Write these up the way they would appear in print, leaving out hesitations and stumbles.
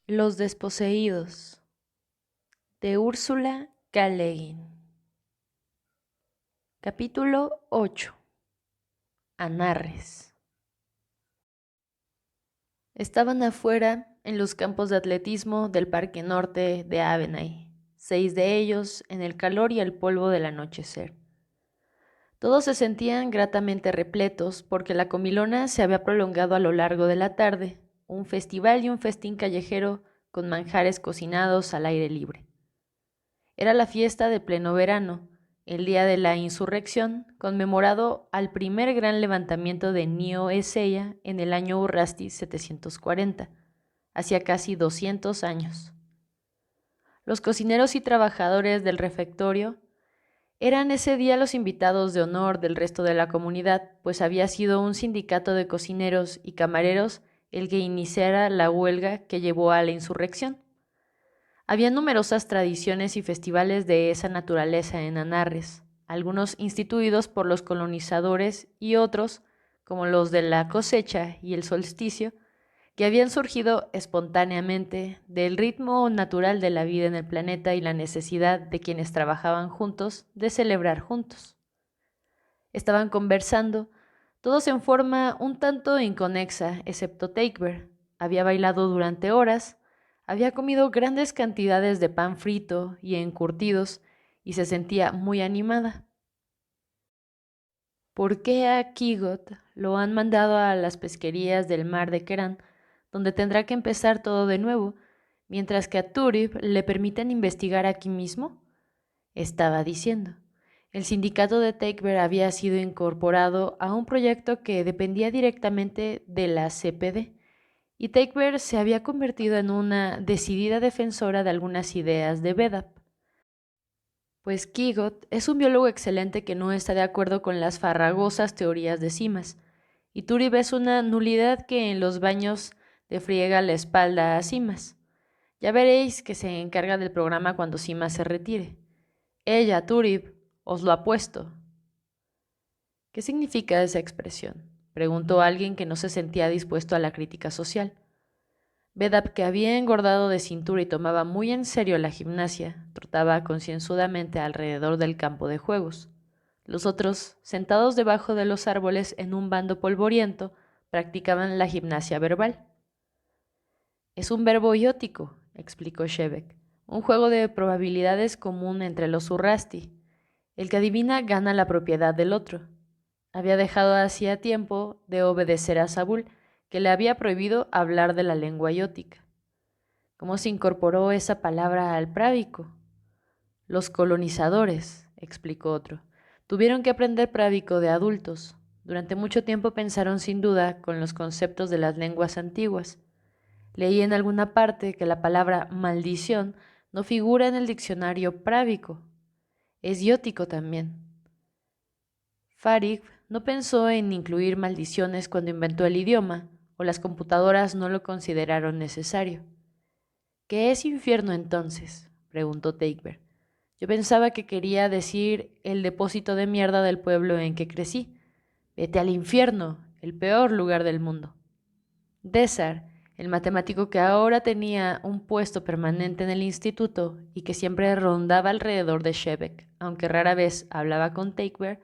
Los desposeídos, de Úrsula K. Le Guin. Capítulo 8. Anarres. Estaban afuera en los campos de atletismo del Parque Norte de Avenay, 6 de ellos en el calor y el polvo del anochecer. Todos se sentían gratamente repletos porque la comilona se había prolongado a lo largo de la tarde, un festival y un festín callejero con manjares cocinados al aire libre. Era la fiesta de pleno verano, el día de la insurrección, conmemorado al primer gran levantamiento de Neo Eseya en el año Urrasti 740, hacía casi 200 años. Los cocineros y trabajadores del refectorio eran ese día los invitados de honor del resto de la comunidad, pues había sido un sindicato de cocineros y camareros el que iniciara la huelga que llevó a la insurrección. Había numerosas tradiciones y festivales de esa naturaleza en Anarres, algunos instituidos por los colonizadores y otros, como los de la cosecha y el solsticio, que habían surgido espontáneamente del ritmo natural de la vida en el planeta y la necesidad de quienes trabajaban juntos de celebrar juntos. Estaban conversando, todos en forma un tanto inconexa, excepto Takeber. Había bailado durante horas, había comido grandes cantidades de pan frito y encurtidos y se sentía muy animada. ¿Por qué a Kigot lo han mandado a las pesquerías del mar de Keran, donde tendrá que empezar todo de nuevo, mientras que a Turib le permiten investigar aquí mismo? Estaba diciendo. El sindicato de Takeber había sido incorporado a un proyecto que dependía directamente de la CPD, y Takeber se había convertido en una decidida defensora de algunas ideas de Vedap. Pues Kigot es un biólogo excelente que no está de acuerdo con las farragosas teorías de Simas, y Turib es una nulidad que en los baños le friega la espalda a Simas. Ya veréis que se encarga del programa cuando Simas se retire. Ella, Turib, os lo apuesto. ¿Qué significa esa expresión?, preguntó alguien que no se sentía dispuesto a la crítica social. Vedap, que había engordado de cintura y tomaba muy en serio la gimnasia, trotaba concienzudamente alrededor del campo de juegos. Los otros, sentados debajo de los árboles en un bando polvoriento, practicaban la gimnasia verbal. Es un verbo iótico, explicó Shevek, un juego de probabilidades común entre los Urrasti. El que adivina gana la propiedad del otro. Había dejado hacía tiempo de obedecer a Sabul, que le había prohibido hablar de la lengua iótica. ¿Cómo se incorporó esa palabra al právico? Los colonizadores, explicó otro, tuvieron que aprender právico de adultos. Durante mucho tiempo pensaron sin duda con los conceptos de las lenguas antiguas. Leí en alguna parte que la palabra maldición no figura en el diccionario právico. Es iótico también. Farig no pensó en incluir maldiciones cuando inventó el idioma, o las computadoras no lo consideraron necesario. ¿Qué es infierno entonces?, preguntó Takeber. Yo pensaba que quería decir el depósito de mierda del pueblo en que crecí. Vete al infierno, el peor lugar del mundo. Dessar, el matemático que ahora tenía un puesto permanente en el instituto y que siempre rondaba alrededor de Shevek, aunque rara vez hablaba con Takeber,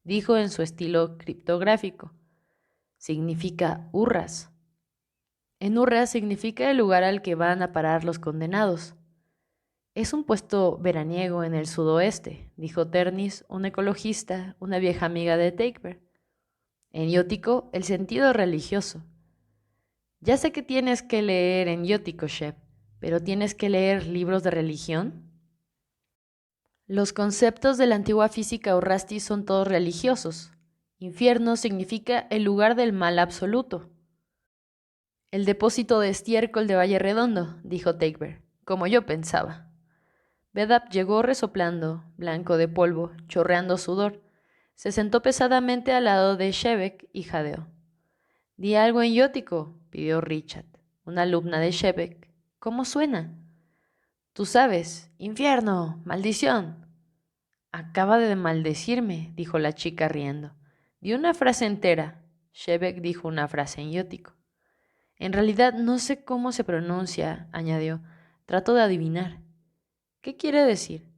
dijo en su estilo criptográfico: significa Urras. En Urras significa el lugar al que van a parar los condenados. Es un puesto veraniego en el sudoeste, dijo Ternis, un ecologista, una vieja amiga de Takeber. En Yótico, el sentido religioso. Ya sé que tienes que leer en Yótico, Shep, pero ¿tienes que leer libros de religión? Los conceptos de la antigua física Urrasti son todos religiosos. Infierno significa el lugar del mal absoluto. El depósito de estiércol de Valle Redondo, dijo Takeber, como yo pensaba. Vedap llegó resoplando, blanco de polvo, chorreando sudor. Se sentó pesadamente al lado de Shevek y jadeó. Di algo en yótico, pidió Richard, una alumna de Shevek. ¿Cómo suena? Tú sabes, infierno, maldición. Acaba de maldecirme, dijo la chica riendo. Di una frase entera. Shevek dijo una frase en yótico. En realidad no sé cómo se pronuncia, añadió. Trato de adivinar. ¿Qué quiere decir?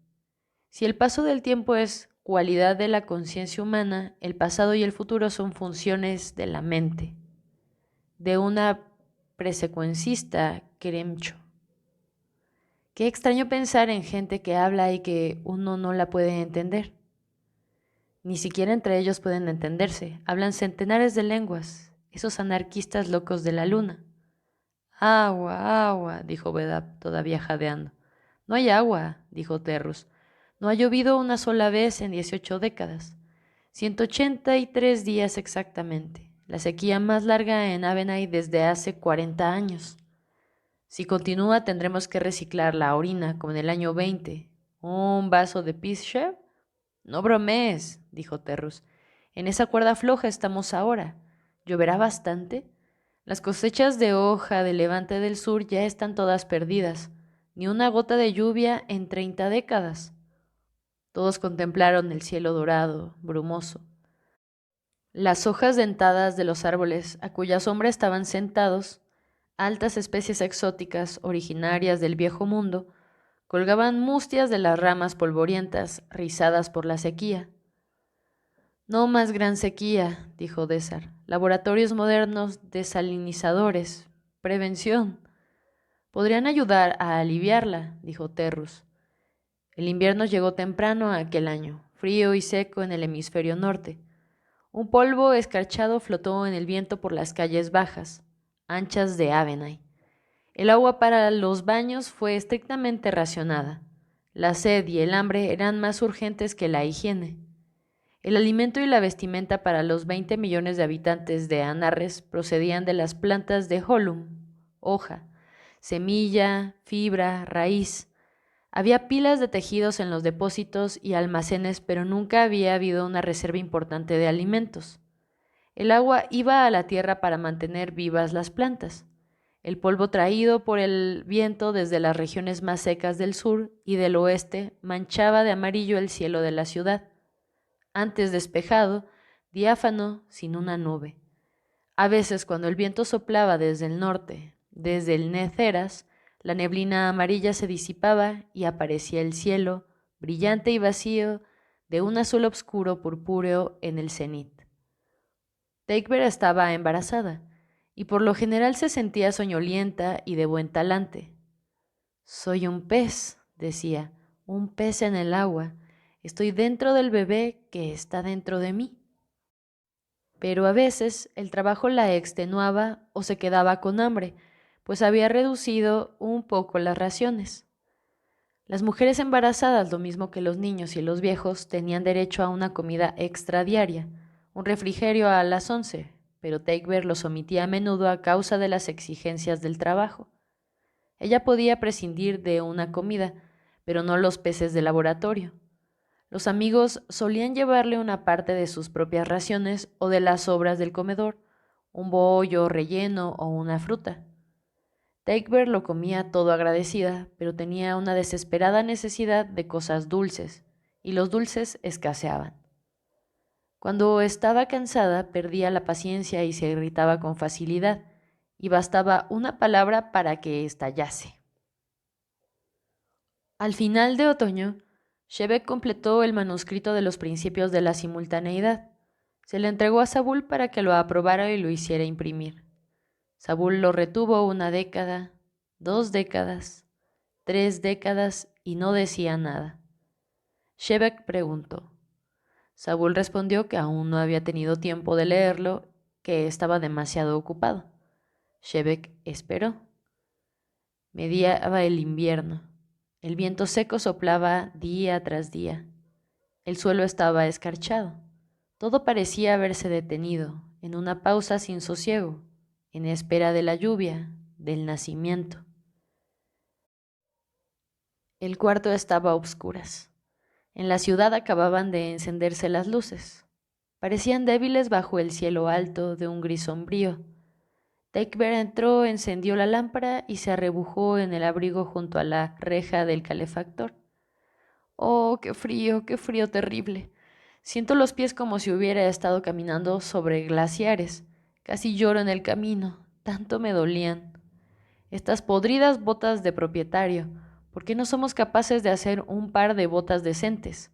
Si el paso del tiempo es cualidad de la conciencia humana, el pasado y el futuro son funciones de la mente, de una presecuencista queremcho. Qué extraño pensar en gente que habla y que uno no la puede entender. Ni siquiera entre ellos pueden entenderse. Hablan centenares de lenguas, esos anarquistas locos de la luna. Agua, agua, dijo Bedab, todavía jadeando. No hay agua, dijo Terrus. No ha llovido una sola vez en 18 décadas. 183 días exactamente. La sequía más larga en Avenay desde hace 40 años. Si continúa, tendremos que reciclar la orina como en el año 20. ¿Un vaso de Pishev? No bromees, dijo Terrus. En esa cuerda floja estamos ahora. ¿Lloverá bastante? Las cosechas de hoja de Levante del Sur ya están todas perdidas. Ni una gota de lluvia en 30 décadas. Todos contemplaron el cielo dorado, brumoso. Las hojas dentadas de los árboles a cuya sombra estaban sentados, altas especies exóticas originarias del viejo mundo, colgaban mustias de las ramas polvorientas, rizadas por la sequía. No más gran sequía, dijo Désar. Laboratorios modernos, desalinizadores, prevención. Podrían ayudar a aliviarla, dijo Terrus. El invierno llegó temprano aquel año, frío y seco en el hemisferio norte. Un polvo escarchado flotó en el viento por las calles bajas, anchas de Avenay. El agua para los baños fue estrictamente racionada. La sed y el hambre eran más urgentes que la higiene. El alimento y la vestimenta para los 20 millones de habitantes de Anarres procedían de las plantas de Holum, hoja, semilla, fibra, raíz. Había pilas de tejidos en los depósitos y almacenes, pero nunca había habido una reserva importante de alimentos. El agua iba a la tierra para mantener vivas las plantas. El polvo traído por el viento desde las regiones más secas del sur y del oeste manchaba de amarillo el cielo de la ciudad, antes despejado, diáfano, sin una nube. A veces, cuando el viento soplaba desde el norte, desde el Neceras, la neblina amarilla se disipaba y aparecía el cielo, brillante y vacío, de un azul oscuro purpúreo en el cenit. Teichberg estaba embarazada, y por lo general se sentía soñolienta y de buen talante. Soy un pez, decía, un pez en el agua. Estoy dentro del bebé que está dentro de mí. Pero a veces el trabajo la extenuaba o se quedaba con hambre, pues había reducido un poco las raciones. Las mujeres embarazadas, lo mismo que los niños y los viejos, tenían derecho a una comida extra diaria, un refrigerio a las 11, pero Teichberg los omitía a menudo a causa de las exigencias del trabajo. Ella podía prescindir de una comida, pero no los peces de laboratorio. Los amigos solían llevarle una parte de sus propias raciones o de las sobras del comedor, un bollo relleno o una fruta. Teichberg lo comía todo agradecida, pero tenía una desesperada necesidad de cosas dulces, y los dulces escaseaban. Cuando estaba cansada, perdía la paciencia y se irritaba con facilidad, y bastaba una palabra para que estallase. Al final de otoño, Shebeck completó el manuscrito de los principios de la simultaneidad. Se le entregó a Saúl para que lo aprobara y lo hiciera imprimir. Saúl lo retuvo una década, 2 décadas, 3 décadas y no decía nada. Shebeck preguntó. Saúl respondió que aún no había tenido tiempo de leerlo, que estaba demasiado ocupado. Shebeck esperó. Mediaba el invierno. El viento seco soplaba día tras día. El suelo estaba escarchado. Todo parecía haberse detenido, en una pausa sin sosiego, en espera de la lluvia, del nacimiento. El cuarto estaba a obscuras. En la ciudad acababan de encenderse las luces. Parecían débiles bajo el cielo alto de un gris sombrío. Teichberg entró, encendió la lámpara y se arrebujó en el abrigo junto a la reja del calefactor. ¡Oh, qué frío terrible! Siento los pies como si hubiera estado caminando sobre glaciares. Casi lloro en el camino. tanto me dolían. Estas podridas botas de propietario. ¿Por qué no somos capaces de hacer un par de botas decentes?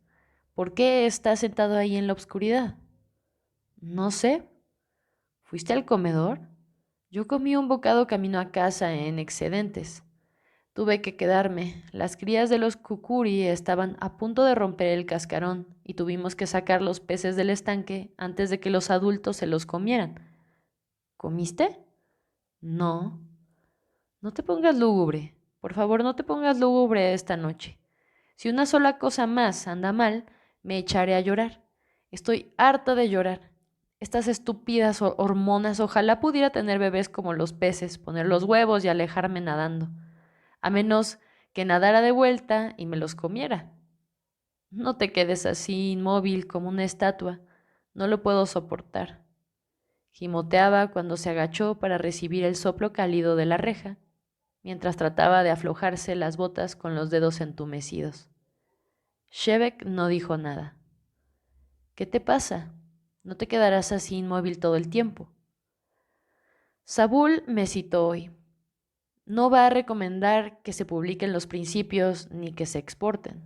¿Por qué estás sentado ahí en la oscuridad? No sé. ¿Fuiste al comedor? Yo comí un bocado camino a casa en excedentes. Tuve que quedarme. Las crías de los cucuri estaban a punto de romper el cascarón y tuvimos que sacar los peces del estanque antes de que los adultos se los comieran. ¿Comiste? No. No te pongas lúgubre. Por favor, no te pongas lúgubre esta noche. Si una sola cosa más anda mal, me echaré a llorar. Estoy harta de llorar. Estas estúpidas hormonas, ojalá pudiera tener bebés como los peces, poner los huevos y alejarme nadando. A menos que nadara de vuelta y me los comiera. No te quedes así inmóvil como una estatua. No lo puedo soportar. Gimoteaba cuando se agachó para recibir el soplo cálido de la reja, mientras trataba de aflojarse las botas con los dedos entumecidos. Shevek no dijo nada. ¿Qué te pasa? No te quedarás así inmóvil todo el tiempo. Sabul me citó hoy. No va a recomendar que se publiquen los principios ni que se exporten.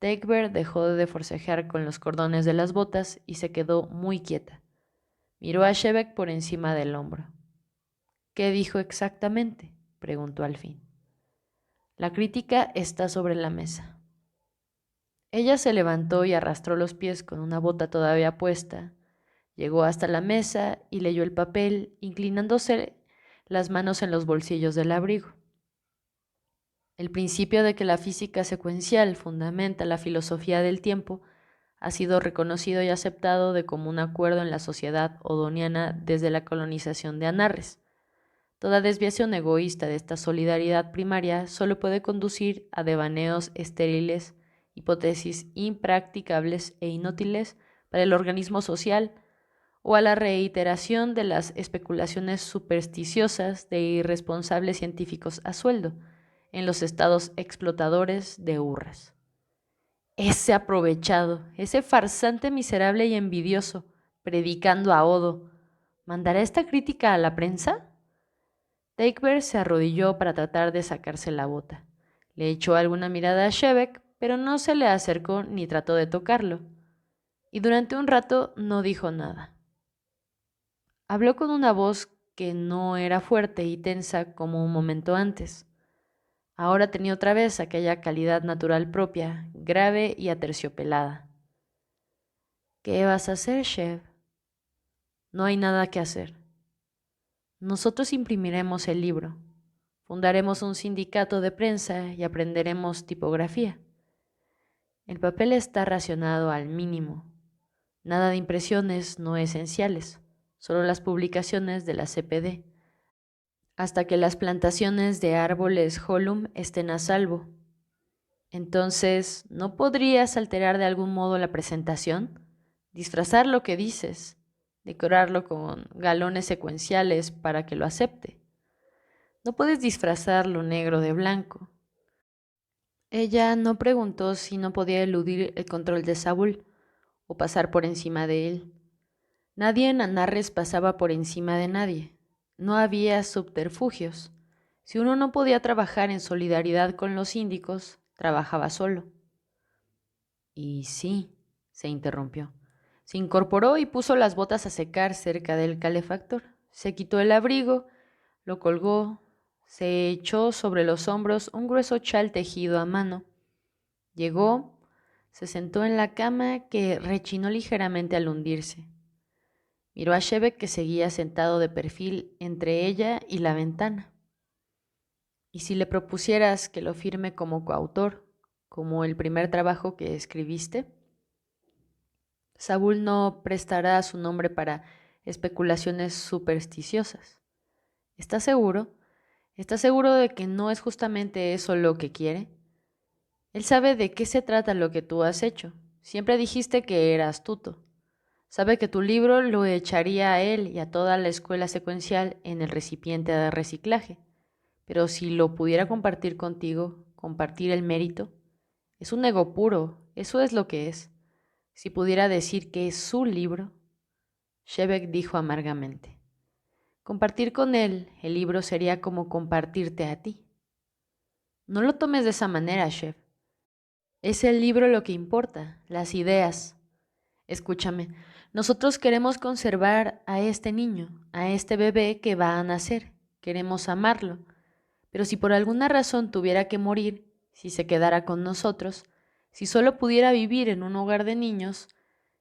Dagobert dejó de forcejear con los cordones de las botas y se quedó muy quieta. Miró a Shevek por encima del hombro. ¿Qué dijo exactamente?, preguntó al fin. La crítica está sobre la mesa. Ella se levantó y arrastró los pies con una bota todavía puesta. Llegó hasta la mesa y leyó el papel, inclinándose las manos en los bolsillos del abrigo. El principio de que la física secuencial fundamenta la filosofía del tiempo ha sido reconocido y aceptado de común acuerdo en la sociedad odoniana desde la colonización de Anarres. Toda desviación egoísta de esta solidaridad primaria solo puede conducir a devaneos estériles, hipótesis impracticables e inútiles para el organismo social, o a la reiteración de las especulaciones supersticiosas de irresponsables científicos a sueldo en los estados explotadores de hurras. Ese aprovechado, ese farsante miserable y envidioso, predicando a Odo, ¿mandará esta crítica a la prensa? Dagobert se arrodilló para tratar de sacarse la bota. Le echó alguna mirada a Shevek, pero no se le acercó ni trató de tocarlo. Y durante un rato no dijo nada. Habló con una voz que no era fuerte y tensa como un momento antes. Ahora tenía otra vez aquella calidad natural propia, grave y aterciopelada. ¿Qué vas a hacer, Shev? No hay nada que hacer. Nosotros imprimiremos el libro, fundaremos un sindicato de prensa y aprenderemos tipografía. El papel está racionado al mínimo. Nada de impresiones no esenciales, solo las publicaciones de la CPD, hasta que las plantaciones de árboles Holum estén a salvo. Entonces, ¿no podrías alterar de algún modo la presentación? Disfrazar lo que dices, decorarlo con galones secuenciales para que lo acepte. No puedes disfrazar lo negro de blanco. Ella no preguntó si no podía eludir el control de Saúl o pasar por encima de él. Nadie en Anarres pasaba por encima de nadie. No había subterfugios. Si uno no podía trabajar en solidaridad con los síndicos, trabajaba solo. Y sí, se interrumpió. Se incorporó y puso las botas a secar cerca del calefactor. Se quitó el abrigo, lo colgó, se echó sobre los hombros un grueso chal tejido a mano. Llegó, se sentó en la cama que rechinó ligeramente al hundirse. Miró a Shevek que seguía sentado de perfil entre ella y la ventana. ¿Y si le propusieras que lo firme como coautor, como el primer trabajo que escribiste? Saúl no prestará su nombre para especulaciones supersticiosas. ¿Estás seguro? ¿Estás seguro de que no es justamente eso lo que quiere? Él sabe de qué se trata lo que tú has hecho. Siempre dijiste que era astuto. Sabe que tu libro lo echaría a él y a toda la escuela secuencial en el recipiente de reciclaje. Pero si lo pudiera compartir contigo, compartir el mérito, es un ego puro, eso es lo que es. Si pudiera decir que es su libro, Shevek dijo amargamente. Compartir con él el libro sería como compartirte a ti. No lo tomes de esa manera, chef. Es el libro lo que importa, las ideas. Escúchame, nosotros queremos conservar a este niño, a este bebé que va a nacer. Queremos amarlo. Pero si por alguna razón tuviera que morir, si se quedara con nosotros, si solo pudiera vivir en un hogar de niños,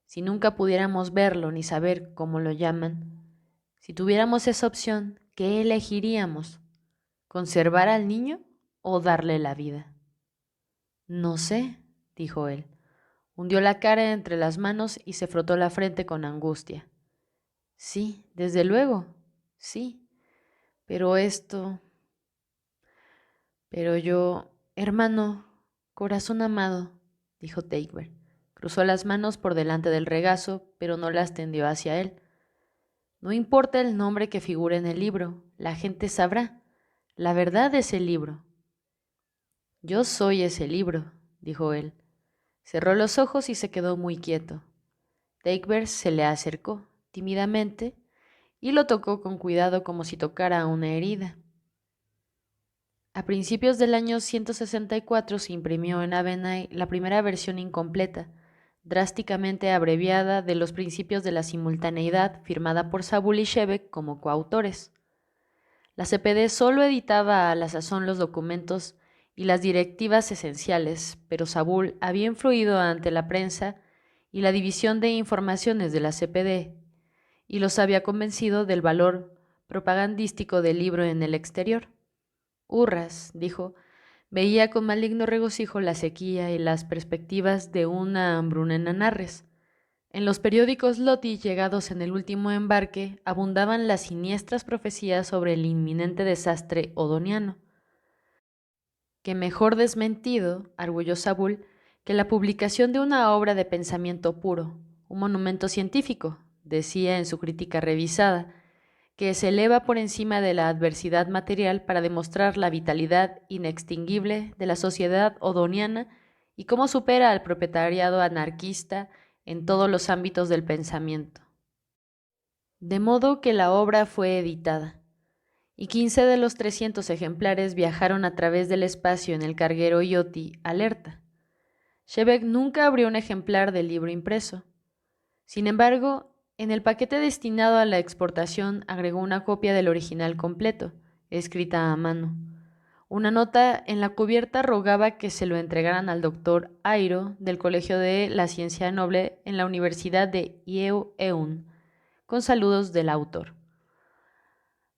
si nunca pudiéramos verlo ni saber cómo lo llaman, si tuviéramos esa opción, ¿qué elegiríamos? ¿Conservar al niño o darle la vida? No sé, dijo él. Hundió la cara entre las manos y se frotó la frente con angustia. Sí, desde luego, sí, pero esto... Pero yo, hermano, corazón amado, dijo Teichberg. Cruzó las manos por delante del regazo, pero no las tendió hacia él. No importa el nombre que figure en el libro, la gente sabrá. La verdad es el libro. Yo soy ese libro, dijo él. Cerró los ojos y se quedó muy quieto. Teichberg se le acercó, tímidamente, y lo tocó con cuidado como si tocara una herida. A principios del año 164 se imprimió en Avenay la primera versión incompleta, drásticamente abreviada de los principios de la simultaneidad firmada por Sabul y Shebek como coautores. La CPD solo editaba a la sazón los documentos y las directivas esenciales, pero Sabul había influido ante la prensa y la división de informaciones de la CPD y los había convencido del valor propagandístico del libro en el exterior. Hurras, dijo, veía con maligno regocijo la sequía y las perspectivas de una hambruna en Anarres. En los periódicos Loti llegados en el último embarque abundaban las siniestras profecías sobre el inminente desastre odoniano. Que mejor desmentido, arguyó Sabul, que la publicación de una obra de pensamiento puro, un monumento científico, decía en su crítica revisada, que se eleva por encima de la adversidad material para demostrar la vitalidad inextinguible de la sociedad odoniana y cómo supera al proletariado anarquista en todos los ámbitos del pensamiento. De modo que la obra fue editada, y 15 de los 300 ejemplares viajaron a través del espacio en el carguero Yoti Alerta. Shebek nunca abrió un ejemplar del libro impreso. Sin embargo, en el paquete destinado a la exportación agregó una copia del original completo, escrita a mano. Una nota en la cubierta rogaba que se lo entregaran al doctor Airo del Colegio de la Ciencia Noble en la Universidad de Yeu-Eun, con saludos del autor.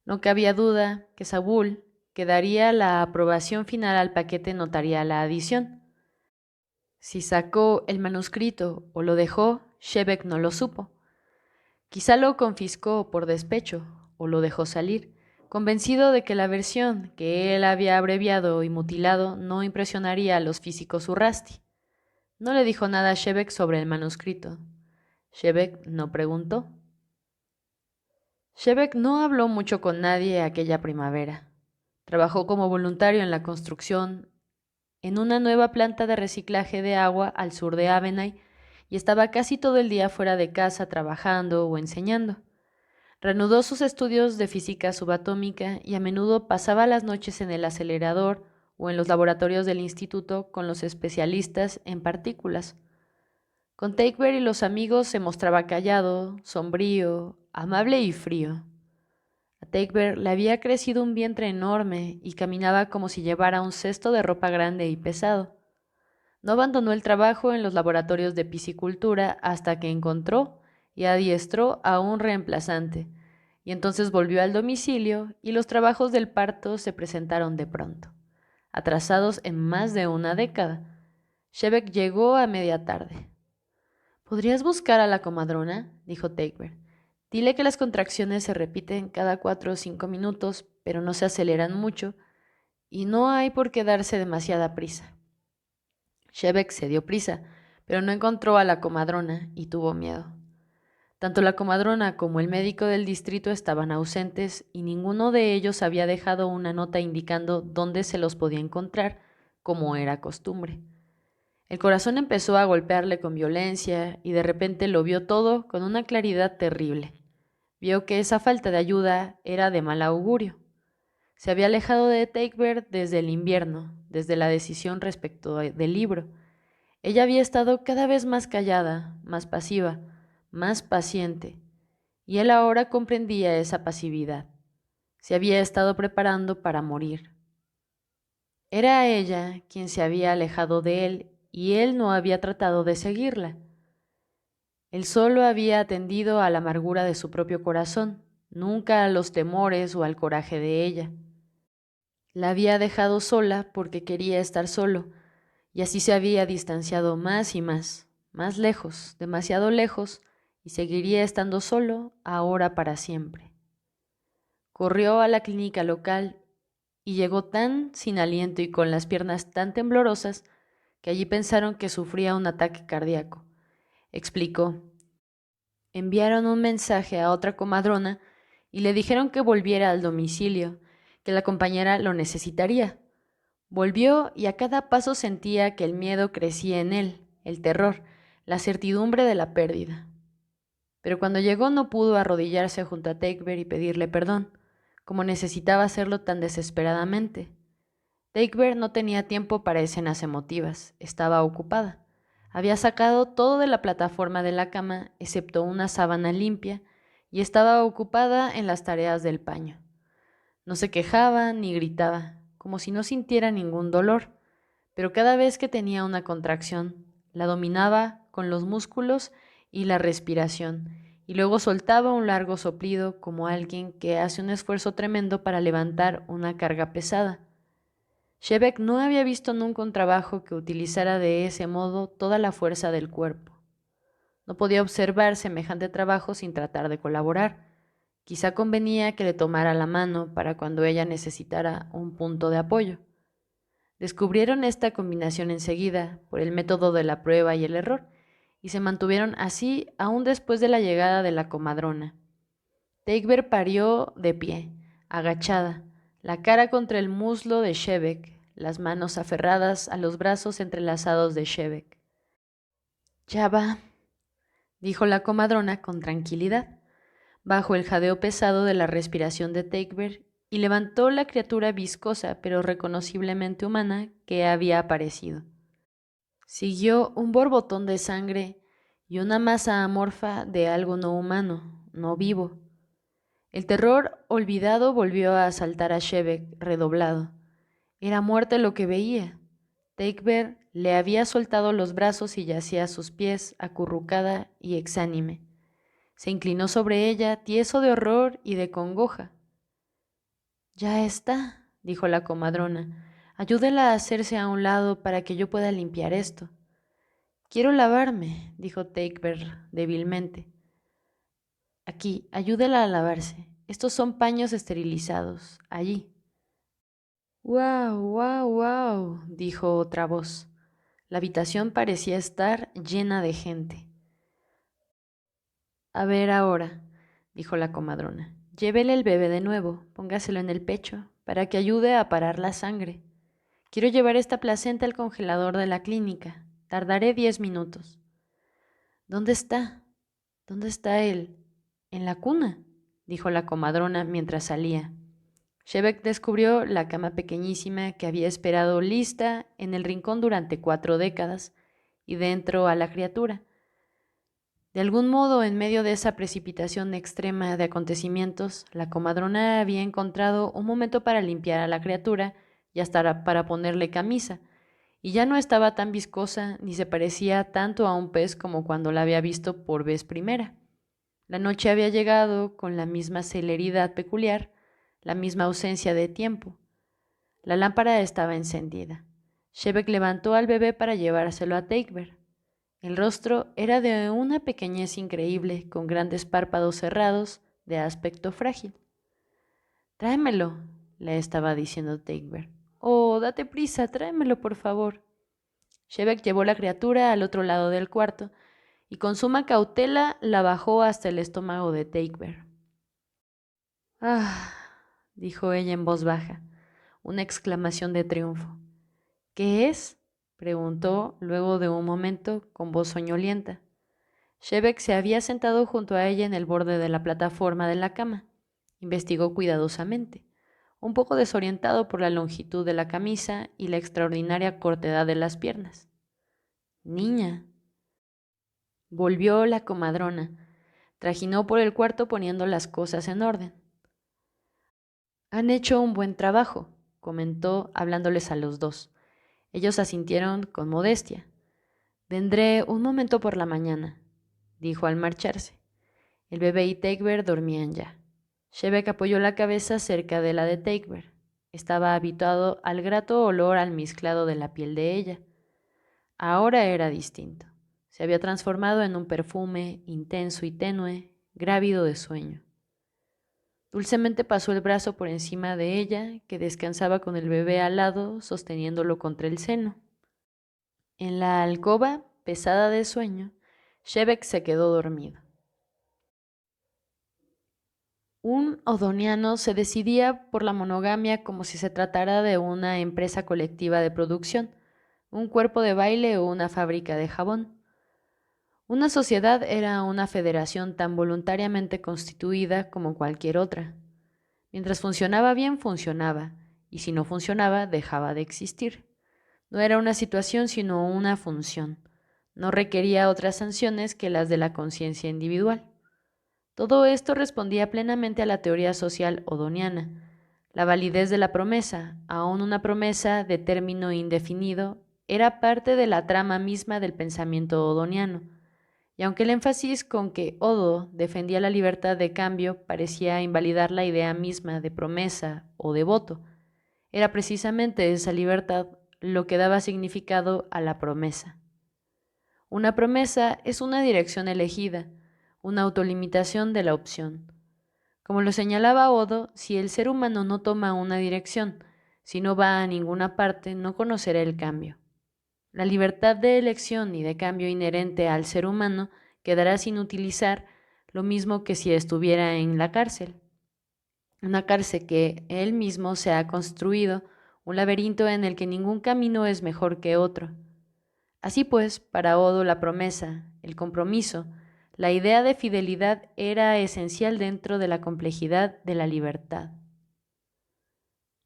No cabía duda que Sabul que daría la aprobación final al paquete notaría la adición. Si sacó el manuscrito o lo dejó, Shebek no lo supo. Quizá lo confiscó por despecho o lo dejó salir, convencido de que la versión que él había abreviado y mutilado no impresionaría a los físicos Urrasti. No le dijo nada a Shebek sobre el manuscrito. Shebek no preguntó. Shebek no habló mucho con nadie aquella primavera. Trabajó como voluntario en la construcción en una nueva planta de reciclaje de agua al sur de Avenay y estaba casi todo el día fuera de casa trabajando o enseñando. Reanudó sus estudios de física subatómica y a menudo pasaba las noches en el acelerador o en los laboratorios del instituto con los especialistas en partículas. Con Teichberg y los amigos se mostraba callado, sombrío, amable y frío. A Teichberg le había crecido un vientre enorme y caminaba como si llevara un cesto de ropa grande y pesado. No abandonó el trabajo en los laboratorios de piscicultura hasta que encontró y adiestró a un reemplazante, y entonces volvió al domicilio y los trabajos del parto se presentaron de pronto, atrasados en más de una década. Shebek llegó a media tarde. ¿Podrías buscar a la comadrona?, dijo Teichberg. Dile que las contracciones se repiten cada 4 o 5 minutos, pero no se aceleran mucho, y no hay por qué darse demasiada prisa. Shebek se dio prisa, pero no encontró a la comadrona y tuvo miedo. Tanto la comadrona como el médico del distrito estaban ausentes y ninguno de ellos había dejado una nota indicando dónde se los podía encontrar, como era costumbre. El corazón empezó a golpearle con violencia y de repente lo vio todo con una claridad terrible. Vio que esa falta de ayuda era de mal augurio. Se había alejado de Takebird desde el invierno, desde la decisión respecto del libro. Ella había estado cada vez más callada, más pasiva, más paciente, y él ahora comprendía esa pasividad. Se había estado preparando para morir. Era ella quien se había alejado de él y él no había tratado de seguirla. Él solo había atendido a la amargura de su propio corazón, nunca a los temores o al coraje de ella. La había dejado sola porque quería estar solo, y así se había distanciado más y más lejos, demasiado lejos, y seguiría estando solo ahora para siempre. Corrió a la clínica local y llegó tan sin aliento y con las piernas tan temblorosas que allí pensaron que sufría un ataque cardíaco. Explicó. Enviaron un mensaje a otra comadrona y le dijeron que volviera al domicilio, que la compañera lo necesitaría. Volvió y a cada paso sentía que el miedo crecía en él, el terror, la certidumbre de la pérdida. Pero cuando llegó no pudo arrodillarse junto a Takebird y pedirle perdón, como necesitaba hacerlo tan desesperadamente. Takebird no tenía tiempo para escenas emotivas, estaba ocupada. Había sacado todo de la plataforma de la cama, excepto una sábana limpia, y estaba ocupada en las tareas del paño. No se quejaba ni gritaba, como si no sintiera ningún dolor, pero cada vez que tenía una contracción, la dominaba con los músculos y la respiración, y luego soltaba un largo soplido como alguien que hace un esfuerzo tremendo para levantar una carga pesada. Shebek no había visto nunca un trabajo que utilizara de ese modo toda la fuerza del cuerpo. No podía observar semejante trabajo sin tratar de colaborar. Quizá convenía que le tomara la mano para cuando ella necesitara un punto de apoyo. Descubrieron esta combinación enseguida por el método de la prueba y el error, y se mantuvieron así aún después de la llegada de la comadrona. Takebird parió de pie, agachada, la cara contra el muslo de Shebek, las manos aferradas a los brazos entrelazados de Shebek. Ya va, dijo la comadrona con tranquilidad, bajo el jadeo pesado de la respiración de Takebird, y levantó la criatura viscosa pero reconociblemente humana que había aparecido. Siguió un borbotón de sangre y una masa amorfa de algo no humano, no vivo. El terror olvidado volvió a asaltar a Shebek, redoblado. Era muerte lo que veía. Takebird le había soltado los brazos y yacía a sus pies, acurrucada y exánime. Se inclinó sobre ella, tieso de horror y de congoja. Ya está, dijo la comadrona. Ayúdela a hacerse a un lado para que yo pueda limpiar esto. Quiero lavarme, dijo Takebird débilmente. Aquí, ayúdela a lavarse. Estos son paños esterilizados. Allí. ¡Guau, guau, guau! Dijo otra voz. La habitación parecía estar llena de gente. A ver ahora, dijo la comadrona. Llévele el bebé de nuevo, póngaselo en el pecho, para que ayude a parar la sangre. Quiero llevar esta placenta al congelador de la clínica. Tardaré 10 minutos. ¿Dónde está? ¿Dónde está él? En la cuna, dijo la comadrona mientras salía. Shebek descubrió la cama pequeñísima que había esperado lista en el rincón durante 4 décadas y dentro a la criatura. De algún modo, en medio de esa precipitación extrema de acontecimientos, la comadrona había encontrado un momento para limpiar a la criatura y hasta para ponerle camisa, y ya no estaba tan viscosa ni se parecía tanto a un pez como cuando la había visto por vez primera. La noche había llegado con la misma celeridad peculiar, la misma ausencia de tiempo. La lámpara estaba encendida. Shebek levantó al bebé para llevárselo a Takebird. El rostro era de una pequeñez increíble, con grandes párpados cerrados, de aspecto frágil. Tráemelo, le estaba diciendo Takebird. Oh, date prisa, tráemelo, por favor. Shebek llevó la criatura al otro lado del cuarto y con suma cautela la bajó hasta el estómago de Takebird. Ah, dijo ella en voz baja, una exclamación de triunfo. ¿Qué es? Preguntó luego de un momento con voz soñolienta. Shebek se había sentado junto a ella en el borde de la plataforma de la cama. Investigó cuidadosamente, un poco desorientado por la longitud de la camisa y la extraordinaria cortedad de las piernas. Niña. Volvió la comadrona. Trajinó por el cuarto poniendo las cosas en orden. Han hecho un buen trabajo, comentó hablándoles a los dos. Ellos asintieron con modestia. Vendré un momento por la mañana, dijo al marcharse. El bebé y Teigber dormían ya. Shebek apoyó la cabeza cerca de la de Teigber. Estaba habituado al grato olor almizclado de la piel de ella. Ahora era distinto. Se había transformado en un perfume intenso y tenue, grávido de sueño. Dulcemente pasó el brazo por encima de ella, que descansaba con el bebé al lado, sosteniéndolo contra el seno. En la alcoba, pesada de sueño, Shebek se quedó dormido. Un odoniano se decidía por la monogamia como si se tratara de una empresa colectiva de producción, un cuerpo de baile o una fábrica de jabón. Una sociedad era una federación tan voluntariamente constituida como cualquier otra. Mientras funcionaba bien, funcionaba, y si no funcionaba, dejaba de existir. No era una situación, sino una función. No requería otras sanciones que las de la conciencia individual. Todo esto respondía plenamente a la teoría social odoniana. La validez de la promesa, aun una promesa de término indefinido, era parte de la trama misma del pensamiento odoniano. Y aunque el énfasis con que Odo defendía la libertad de cambio parecía invalidar la idea misma de promesa o de voto, era precisamente esa libertad lo que daba significado a la promesa. Una promesa es una dirección elegida, una autolimitación de la opción. Como lo señalaba Odo, si el ser humano no toma una dirección, si no va a ninguna parte, no conocerá el cambio. La libertad de elección y de cambio inherente al ser humano quedará sin utilizar, lo mismo que si estuviera en la cárcel. Una cárcel que él mismo se ha construido, un laberinto en el que ningún camino es mejor que otro. Así pues, para Odo la promesa, el compromiso, la idea de fidelidad era esencial dentro de la complejidad de la libertad.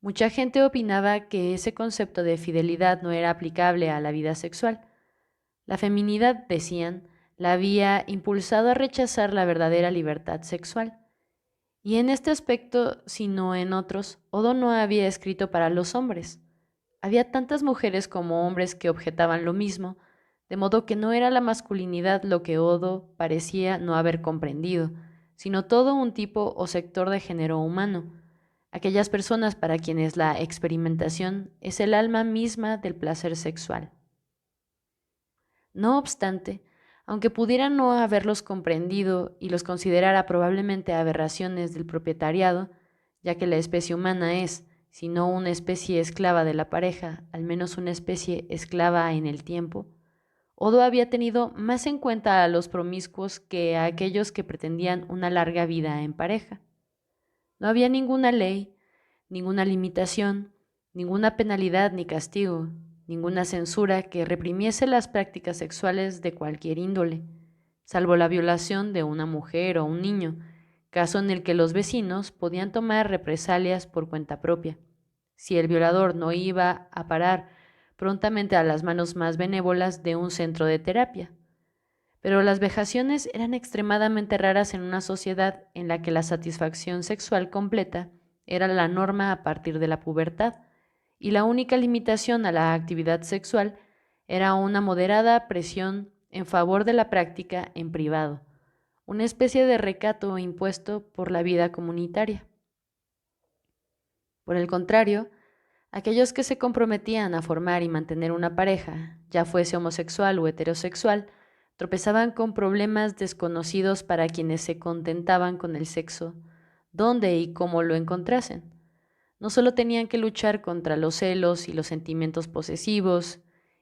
Mucha gente opinaba que ese concepto de fidelidad no era aplicable a la vida sexual. La feminidad, decían, la había impulsado a rechazar la verdadera libertad sexual. Y en este aspecto, si no en otros, Odo no había escrito para los hombres. Había tantas mujeres como hombres que objetaban lo mismo, de modo que no era la masculinidad lo que Odo parecía no haber comprendido, sino todo un tipo o sector de género humano, aquellas personas para quienes la experimentación es el alma misma del placer sexual. No obstante, aunque pudiera no haberlos comprendido y los considerara probablemente aberraciones del propietariado, ya que la especie humana es, si no una especie esclava de la pareja, al menos una especie esclava en el tiempo, Odo había tenido más en cuenta a los promiscuos que a aquellos que pretendían una larga vida en pareja. No había ninguna ley, ninguna limitación, ninguna penalidad ni castigo, ninguna censura que reprimiese las prácticas sexuales de cualquier índole, salvo la violación de una mujer o un niño, caso en el que los vecinos podían tomar represalias por cuenta propia. Si el violador no iba a parar prontamente a las manos más benévolas de un centro de terapia. Pero las vejaciones eran extremadamente raras en una sociedad en la que la satisfacción sexual completa era la norma a partir de la pubertad, y la única limitación a la actividad sexual era una moderada presión en favor de la práctica en privado, una especie de recato impuesto por la vida comunitaria. Por el contrario, aquellos que se comprometían a formar y mantener una pareja, ya fuese homosexual o heterosexual, tropezaban con problemas desconocidos para quienes se contentaban con el sexo, dónde y cómo lo encontrasen. No solo tenían que luchar contra los celos y los sentimientos posesivos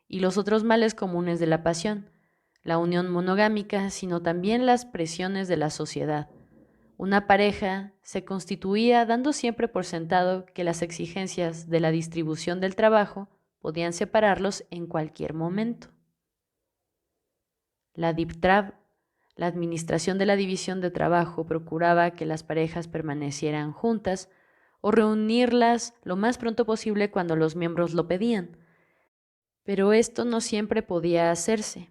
y los otros males comunes de la pasión, la unión monogámica, sino también las presiones de la sociedad. Una pareja se constituía dando siempre por sentado que las exigencias de la distribución del trabajo podían separarlos en cualquier momento. La Diptrab, La administración de la división de trabajo procuraba que las parejas permanecieran juntas o reunirlas lo más pronto posible cuando los miembros lo pedían. Pero esto no siempre podía hacerse,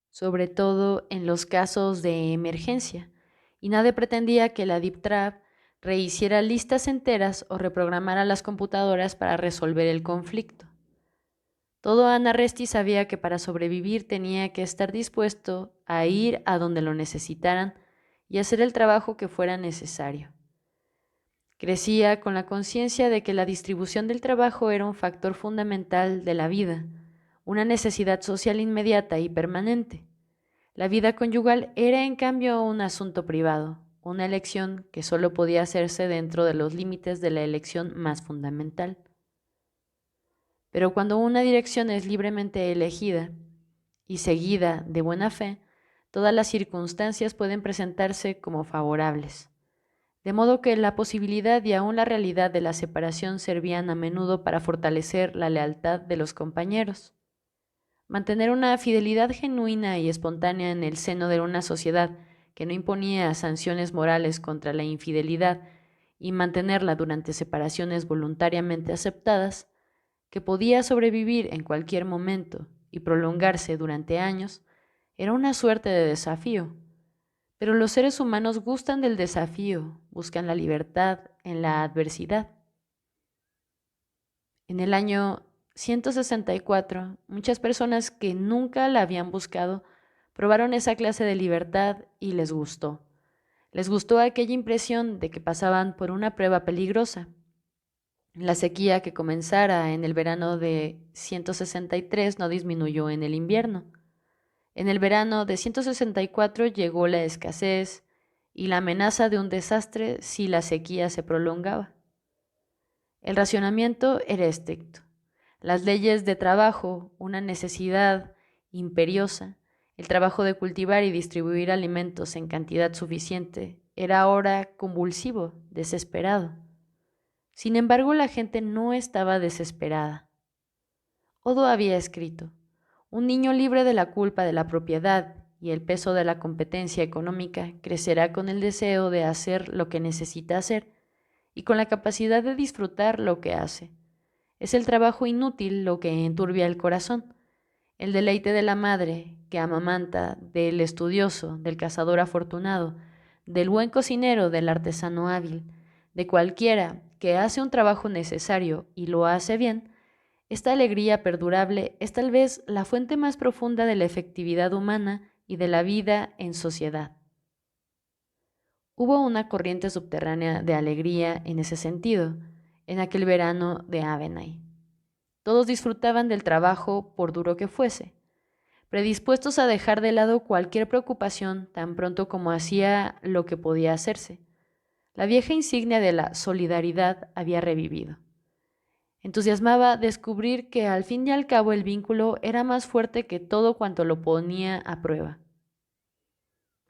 sobre todo en los casos de emergencia, y nadie pretendía que la Deep Trap rehiciera listas enteras o reprogramara las computadoras para resolver el conflicto. Todo Ana Resti sabía que para sobrevivir tenía que estar dispuesto a ir a donde lo necesitaran y hacer el trabajo que fuera necesario. Crecía con la conciencia de que la distribución del trabajo era un factor fundamental de la vida, una necesidad social inmediata y permanente. La vida conyugal era en cambio un asunto privado, una elección que solo podía hacerse dentro de los límites de la elección más fundamental. Pero cuando una dirección es libremente elegida y seguida de buena fe, todas las circunstancias pueden presentarse como favorables. De modo que la posibilidad y aún la realidad de la separación servían a menudo para fortalecer la lealtad de los compañeros. Mantener una fidelidad genuina y espontánea en el seno de una sociedad que no imponía sanciones morales contra la infidelidad y mantenerla durante separaciones voluntariamente aceptadas, que podía sobrevivir en cualquier momento y prolongarse durante años, era una suerte de desafío. Pero los seres humanos gustan del desafío, buscan la libertad en la adversidad. En el año 164, muchas personas que nunca la habían buscado probaron esa clase de libertad y les gustó. Les gustó aquella impresión de que pasaban por una prueba peligrosa. La sequía que comenzara en el verano de 163 no disminuyó en el invierno. En el verano de 164 llegó la escasez y la amenaza de un desastre si la sequía se prolongaba. El racionamiento era estricto. Las leyes de trabajo, una necesidad imperiosa, el trabajo de cultivar y distribuir alimentos en cantidad suficiente, era ahora convulsivo, desesperado. Sin embargo, la gente no estaba desesperada. Odo había escrito: un niño libre de la culpa de la propiedad y el peso de la competencia económica crecerá con el deseo de hacer lo que necesita hacer y con la capacidad de disfrutar lo que hace. Es el trabajo inútil lo que enturbia el corazón, el deleite de la madre que amamanta, del estudioso, del cazador afortunado, del buen cocinero, del artesano hábil, de cualquiera que hace un trabajo necesario y lo hace bien. Esta alegría perdurable es tal vez la fuente más profunda de la efectividad humana y de la vida en sociedad. Hubo una corriente subterránea de alegría en ese sentido, en aquel verano de Avenay. Todos disfrutaban del trabajo por duro que fuese, predispuestos a dejar de lado cualquier preocupación tan pronto como hacía lo que podía hacerse. La vieja insignia de la solidaridad había revivido. Entusiasmaba descubrir que al fin y al cabo el vínculo era más fuerte que todo cuanto lo ponía a prueba.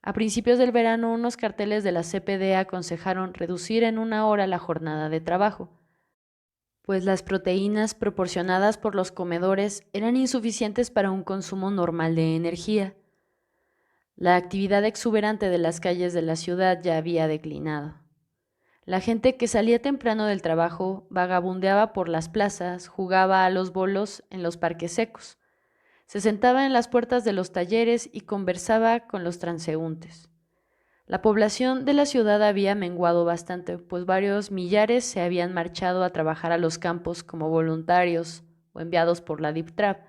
A principios del verano, unos carteles de la CPD aconsejaron reducir en 1 hora la jornada de trabajo, pues las proteínas proporcionadas por los comedores eran insuficientes para un consumo normal de energía. La actividad exuberante de las calles de la ciudad ya había declinado. La gente que salía temprano del trabajo vagabundeaba por las plazas, jugaba a los bolos en los parques secos, se sentaba en las puertas de los talleres y conversaba con los transeúntes. La población de la ciudad había menguado bastante, pues varios millares se habían marchado a trabajar a los campos como voluntarios o enviados por la Deep Trap,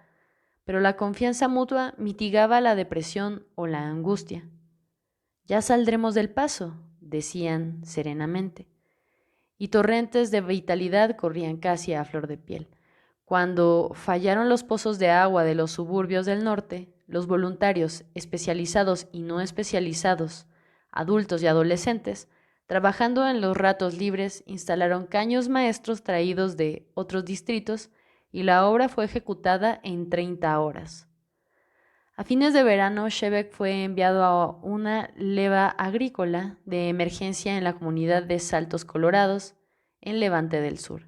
pero la confianza mutua mitigaba la depresión o la angustia. «Ya saldremos del paso», decían serenamente, y torrentes de vitalidad corrían casi a flor de piel. Cuando fallaron los pozos de agua de los suburbios del norte, los voluntarios, especializados y no especializados, adultos y adolescentes, trabajando en los ratos libres, instalaron caños maestros traídos de otros distritos y la obra fue ejecutada en 30 horas. A fines de verano, Shebeck fue enviado a una leva agrícola de emergencia en la comunidad de Saltos Colorados, en Levante del Sur,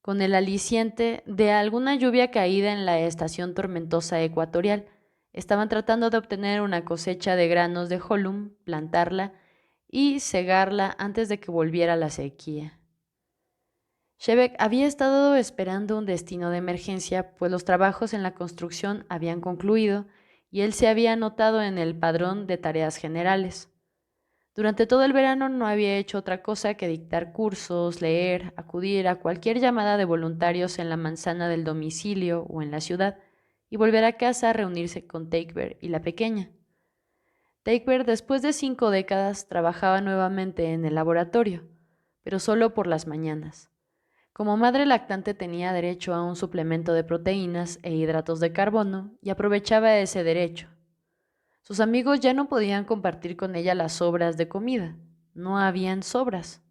con el aliciente de alguna lluvia caída en la estación tormentosa ecuatorial. Estaban tratando de obtener una cosecha de granos de Holum, plantarla y cegarla antes de que volviera la sequía. Shebek había estado esperando un destino de emergencia, pues los trabajos en la construcción habían concluido y él se había anotado en el padrón de tareas generales. Durante todo el verano no había hecho otra cosa que dictar cursos, leer, acudir a cualquier llamada de voluntarios en la manzana del domicilio o en la ciudad, y volver a casa a reunirse con Takebert y la pequeña. Takebert, después de 5 décadas, trabajaba nuevamente en el laboratorio, pero solo por las mañanas. Como madre lactante tenía derecho a un suplemento de proteínas e hidratos de carbono y aprovechaba ese derecho. Sus amigos ya no podían compartir con ella las sobras de comida. No habían sobras.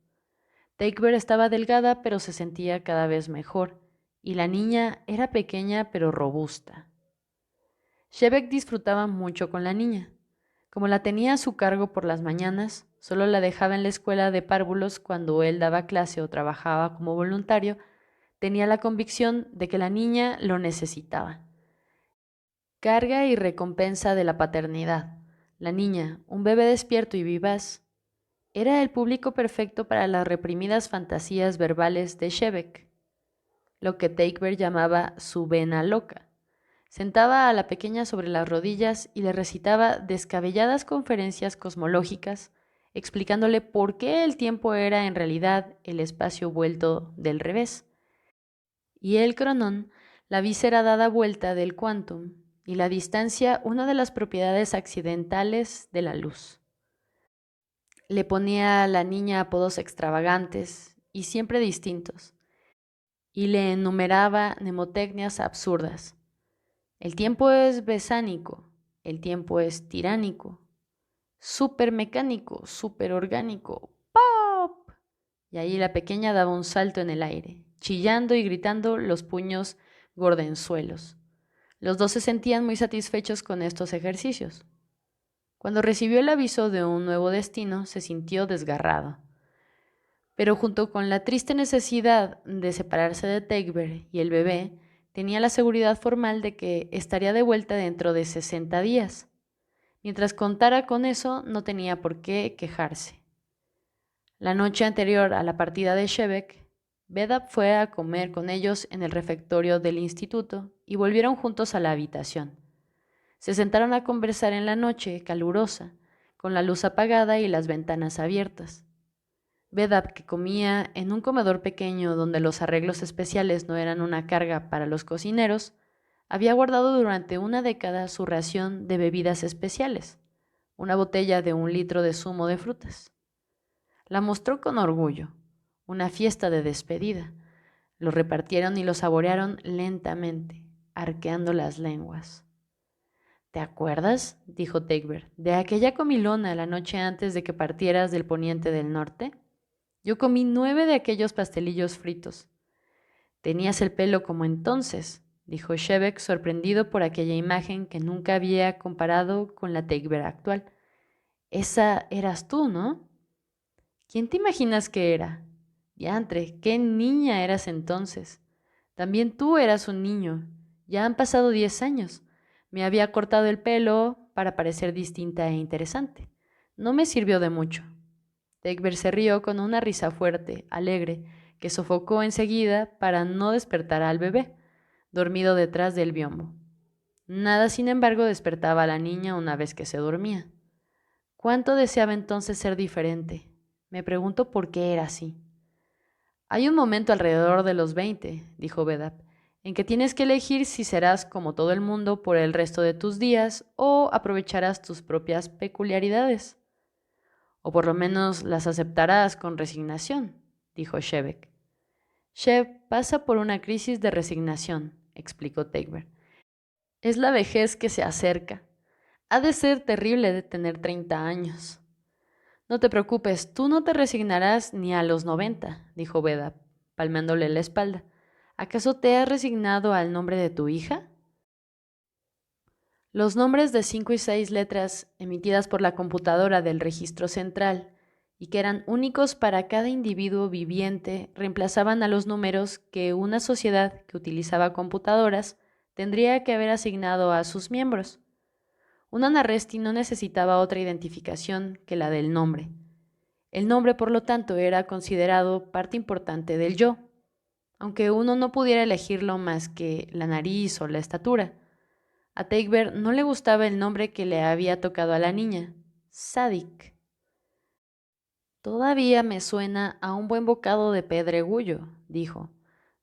Takebert estaba delgada, pero se sentía cada vez mejor, y la niña era pequeña pero robusta. Shebek disfrutaba mucho con la niña. Como la tenía a su cargo por las mañanas, solo la dejaba en la escuela de párvulos cuando él daba clase o trabajaba como voluntario, tenía la convicción de que la niña lo necesitaba. Carga y recompensa de la paternidad. La niña, un bebé despierto y vivaz, era el público perfecto para las reprimidas fantasías verbales de Shebek, lo que Takebert llamaba su vena loca. Sentaba a la pequeña sobre las rodillas y le recitaba descabelladas conferencias cosmológicas, explicándole por qué el tiempo era en realidad el espacio vuelto del revés, y el cronón, la víscera dada vuelta del quantum, y la distancia, una de las propiedades accidentales de la luz. Le ponía a la niña apodos extravagantes y siempre distintos, y le enumeraba mnemotecnias absurdas. El tiempo es besánico, el tiempo es tiránico, supermecánico, superorgánico, ¡pop! Y ahí la pequeña daba un salto en el aire, chillando y gritando los puños gordenzuelos. Los dos se sentían muy satisfechos con estos ejercicios. Cuando recibió el aviso de un nuevo destino, se sintió desgarrado. Pero junto con la triste necesidad de separarse de Takebert y el bebé, tenía la seguridad formal de que estaría de vuelta dentro de 60 días. Mientras contara con eso, no tenía por qué quejarse. La noche anterior a la partida de Shebek, Bedab fue a comer con ellos en el refectorio del instituto y volvieron juntos a la habitación. Se sentaron a conversar en la noche calurosa, con la luz apagada y las ventanas abiertas. Bedab, que comía en un comedor pequeño donde los arreglos especiales no eran una carga para los cocineros, había guardado durante una década su ración de bebidas especiales, una botella de 1 litro de zumo de frutas. La mostró con orgullo, una fiesta de despedida. Lo repartieron y lo saborearon lentamente, arqueando las lenguas. ¿Te acuerdas? Dijo Takebert, de aquella comilona la noche antes de que partieras del poniente del norte. Yo comí 9 de aquellos pastelillos fritos. Tenías el pelo como entonces, dijo Shebek, sorprendido por aquella imagen que nunca había comparado con la Takebert actual. Esa eras tú, ¿no? ¿Quién te imaginas que era? Diantre, qué niña eras entonces. También tú eras un niño. Ya han pasado 10 años. Me había cortado el pelo para parecer distinta e interesante. No me sirvió de mucho. Takebert se rió con una risa fuerte, alegre, que sofocó enseguida para no despertar al bebé, dormido detrás del biombo. Nada, sin embargo, despertaba a la niña una vez que se dormía. ¿Cuánto deseaba entonces ser diferente? Me pregunto por qué era así. Hay un momento alrededor de los 20, dijo Bedab, en que tienes que elegir si serás como todo el mundo por el resto de tus días o aprovecharás tus propias peculiaridades. O por lo menos las aceptarás con resignación, dijo Shebek. Sheb pasa por una crisis de resignación, explicó Takebert. Es la vejez que se acerca. Ha de ser terrible de tener 30 años. No te preocupes, tú no te resignarás ni a los 90, dijo Bedab, palmándole la espalda. ¿Acaso te has resignado al nombre de tu hija? Los nombres de 5 y 6 letras emitidas por la computadora del registro central y que eran únicos para cada individuo viviente reemplazaban a los números que una sociedad que utilizaba computadoras tendría que haber asignado a sus miembros. Una Narresti no necesitaba otra identificación que la del nombre. El nombre, por lo tanto, era considerado parte importante del yo, aunque uno no pudiera elegirlo más que la nariz o la estatura. A Teichberg no le gustaba el nombre que le había tocado a la niña, Sadik. Todavía me suena a un buen bocado de pedregullo, dijo.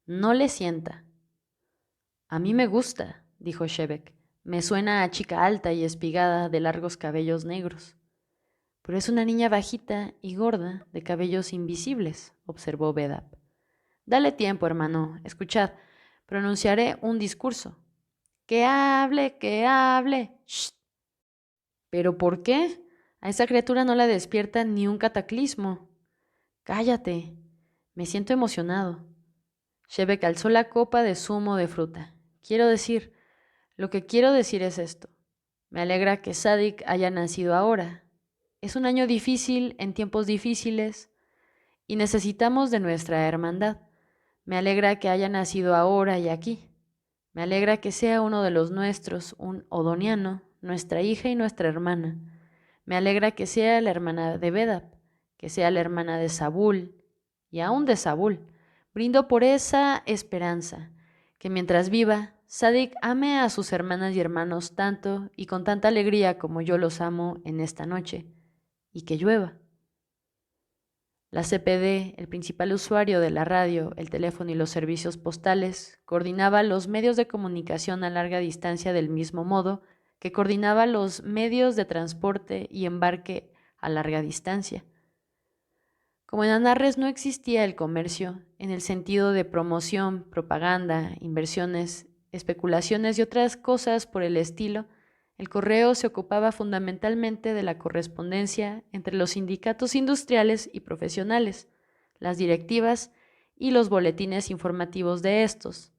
No le sienta. A mí me gusta, dijo Shebeck. Me suena a chica alta y espigada de largos cabellos negros. Pero es una niña bajita y gorda de cabellos invisibles, observó Bedap. Dale tiempo, hermano. Escuchad, pronunciaré un discurso. ¡Que hable, que hable! ¡Shh! ¿Pero por qué? A esa criatura no la despierta ni un cataclismo. Cállate. Me siento emocionado. Shebeck alzó la copa de zumo de fruta. Lo que quiero decir es esto. Me alegra que Sadik haya nacido ahora. Es un año difícil, en tiempos difíciles, y necesitamos de nuestra hermandad. Me alegra que haya nacido ahora y aquí. Me alegra que sea uno de los nuestros, un odoniano, nuestra hija y nuestra hermana. Me alegra que sea la hermana de Bedap, que sea la hermana de Sabul, y aún de Sabul. Brindo por esa esperanza, que mientras viva, Sadik ame a sus hermanas y hermanos tanto y con tanta alegría como yo los amo en esta noche, y que llueva. La CPD, el principal usuario de la radio, el teléfono y los servicios postales, coordinaba los medios de comunicación a larga distancia del mismo modo que coordinaba los medios de transporte y embarque a larga distancia. Como en Anarres no existía el comercio, en el sentido de promoción, propaganda, inversiones, especulaciones y otras cosas por el estilo, el correo se ocupaba fundamentalmente de la correspondencia entre los sindicatos industriales y profesionales, las directivas y los boletines informativos de estos,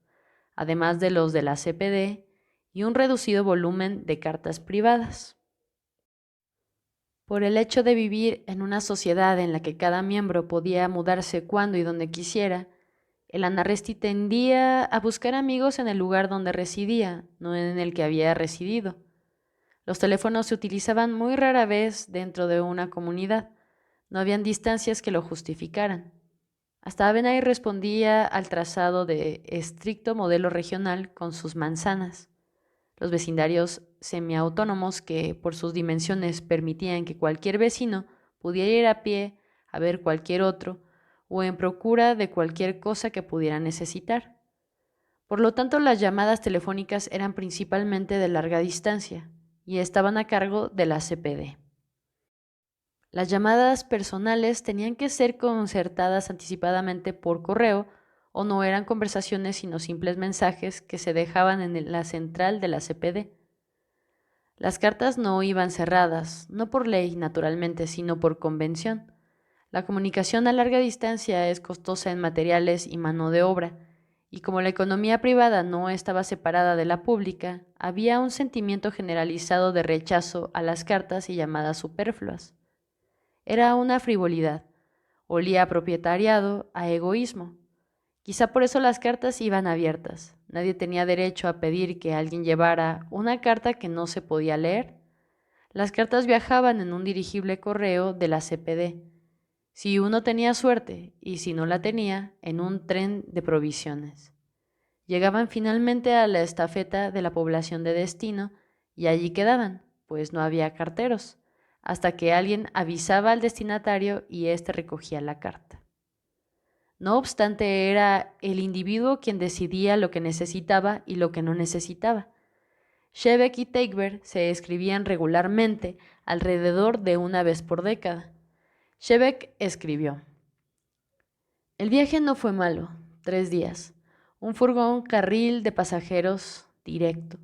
además de los de la CPD y un reducido volumen de cartas privadas. Por el hecho de vivir en una sociedad en la que cada miembro podía mudarse cuando y donde quisiera, el Anarresti tendía a buscar amigos en el lugar donde residía, no en el que había residido. Los teléfonos se utilizaban muy rara vez dentro de una comunidad. No habían distancias que lo justificaran. Hasta Abenay respondía al trazado de estricto modelo regional con sus manzanas. Los vecindarios semiautónomos que, por sus dimensiones, permitían que cualquier vecino pudiera ir a pie a ver cualquier otro o en procura de cualquier cosa que pudiera necesitar. Por lo tanto, las llamadas telefónicas eran principalmente de larga distancia y estaban a cargo de la CPD. Las llamadas personales tenían que ser concertadas anticipadamente por correo o no eran conversaciones sino simples mensajes que se dejaban en la central de la CPD. Las cartas no iban cerradas, no por ley, naturalmente, sino por convención. La comunicación a larga distancia es costosa en materiales y mano de obra, y como la economía privada no estaba separada de la pública, había un sentimiento generalizado de rechazo a las cartas y llamadas superfluas. Era una frivolidad, olía a propietariado, a egoísmo. Quizá por eso las cartas iban abiertas. Nadie tenía derecho a pedir que alguien llevara una carta que no se podía leer. Las cartas viajaban en un dirigible correo de la CPD. Si uno tenía suerte y si no la tenía, en un tren de provisiones. Llegaban finalmente a la estafeta de la población de destino y allí quedaban, pues no había carteros, hasta que alguien avisaba al destinatario y éste recogía la carta. No obstante, era el individuo quien decidía lo que necesitaba y lo que no necesitaba. Shebeck y Teichberg se escribían regularmente, alrededor de una vez por década. Shebeck escribió: El viaje no fue malo, 3 días. Un furgón carril de pasajeros directo.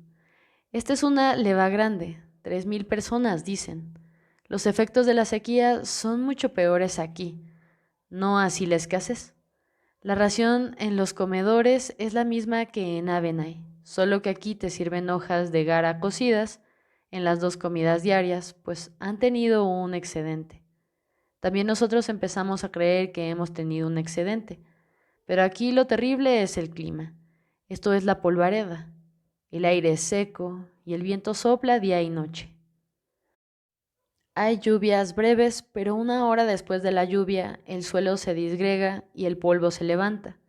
Esta es una leva grande, 3.000 personas, dicen. Los efectos de la sequía son mucho peores aquí, no así la escasez. La ración en los comedores es la misma que en Abenay, solo que aquí te sirven hojas de gara cocidas en las 2 comidas diarias, pues han tenido un excedente. También nosotros empezamos a creer que hemos tenido un excedente, pero aquí lo terrible es el clima. Esto es la polvareda. El aire es seco y el viento sopla día y noche. Hay lluvias breves, pero una hora después de la lluvia, el suelo se disgrega y el polvo se levanta.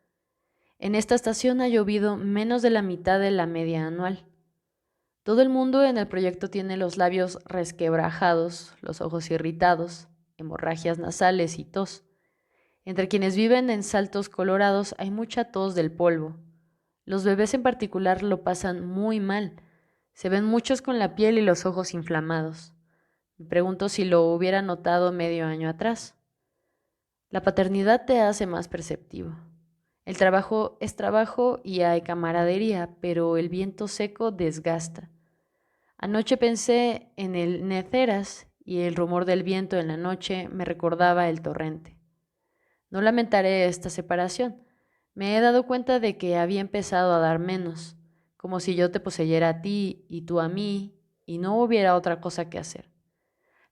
En esta estación ha llovido menos de la mitad de la media anual. Todo el mundo en el proyecto tiene los labios resquebrajados, los ojos irritados, hemorragias nasales y tos. Entre quienes viven en Saltos Colorados hay mucha tos del polvo. Los bebés en particular lo pasan muy mal. Se ven muchos con la piel y los ojos inflamados. Me pregunto si lo hubiera notado medio año atrás. La paternidad te hace más perceptivo. El trabajo es trabajo y hay camaradería, pero el viento seco desgasta. Anoche pensé en el Neceras y el rumor del viento en la noche me recordaba el torrente. No lamentaré esta separación. Me he dado cuenta de que había empezado a dar menos, como si yo te poseyera a ti y tú a mí, y no hubiera otra cosa que hacer.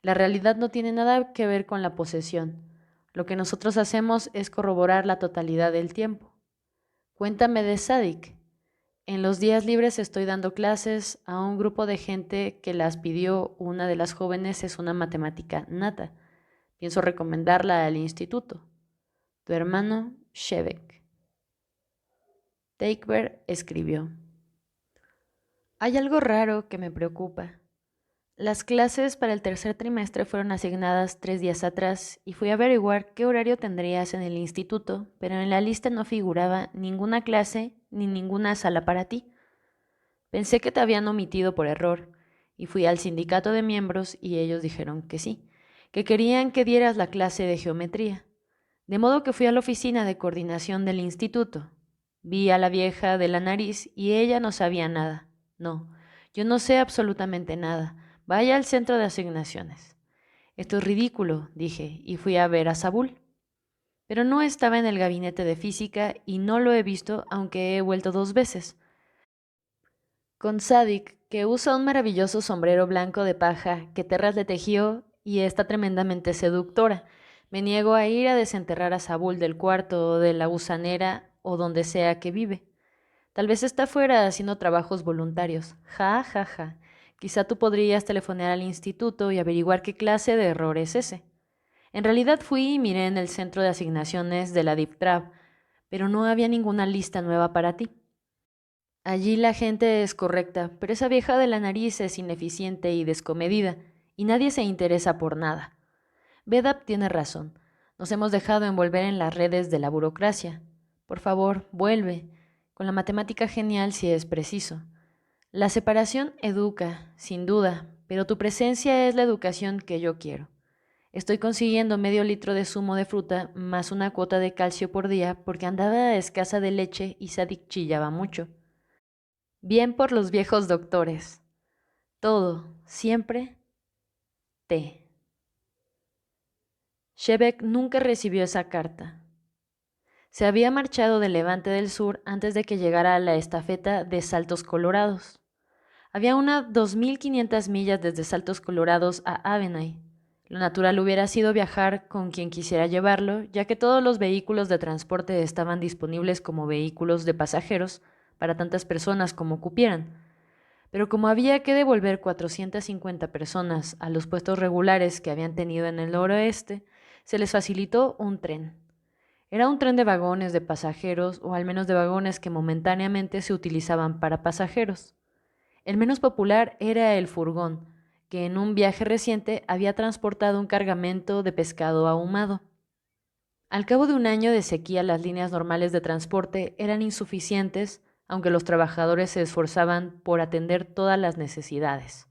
La realidad no tiene nada que ver con la posesión. Lo que nosotros hacemos es corroborar la totalidad del tiempo. Cuéntame de Sadik. En los días libres estoy dando clases a un grupo de gente que las pidió. Una de las jóvenes es una matemática nata. Pienso recomendarla al instituto. Tu hermano, Shevek. Takeberg escribió: Hay algo raro que me preocupa. Las clases para el tercer trimestre fueron asignadas 3 días atrás y fui a averiguar qué horario tendrías en el instituto, pero en la lista no figuraba ninguna clase ni ninguna sala para ti. Pensé que te habían omitido por error y fui al sindicato de miembros y ellos dijeron que sí, que querían que dieras la clase de geometría. De modo que fui a la oficina de coordinación del instituto. Vi a la vieja de la nariz y ella no sabía nada. No, yo no sé absolutamente nada. Vaya al centro de asignaciones. Esto es ridículo, dije, y fui a ver a Sabul. Pero no estaba en el gabinete de física y no lo he visto aunque he vuelto 2 veces. Con Sadik, que usa un maravilloso sombrero blanco de paja que Terras le tejió y está tremendamente seductora. Me niego a ir a desenterrar a Sabul del cuarto o de la gusanera o donde sea que vive. Tal vez está fuera haciendo trabajos voluntarios. Ja, ja, ja. Quizá tú podrías telefonear al instituto y averiguar qué clase de error es ese. En realidad fui y miré en el centro de asignaciones de la DipTrap, pero no había ninguna lista nueva para ti. Allí la gente es correcta, pero esa vieja de la nariz es ineficiente y descomedida, y nadie se interesa por nada. Vedap tiene razón. Nos hemos dejado envolver en las redes de la burocracia. Por favor, vuelve. Con la matemática genial si es preciso. La separación educa, sin duda, pero tu presencia es la educación que yo quiero. Estoy consiguiendo medio litro de zumo de fruta más una cuota de calcio por día porque andaba escasa de leche y Sadik chillaba mucho. Bien por los viejos doctores. Todo, siempre, té. Shebek nunca recibió esa carta. Se había marchado de Levante del Sur antes de que llegara la estafeta de Saltos Colorados. Había unas 2.500 millas desde Saltos Colorados a Avenay. Lo natural hubiera sido viajar con quien quisiera llevarlo, ya que todos los vehículos de transporte estaban disponibles como vehículos de pasajeros para tantas personas como cupieran. Pero como había que devolver 450 personas a los puestos regulares que habían tenido en el noroeste, se les facilitó un tren. Era un tren de vagones de pasajeros, o al menos de vagones que momentáneamente se utilizaban para pasajeros. El menos popular era el furgón, que en un viaje reciente había transportado un cargamento de pescado ahumado. Al cabo de un año de sequía, las líneas normales de transporte eran insuficientes, aunque los trabajadores se esforzaban por atender todas las necesidades.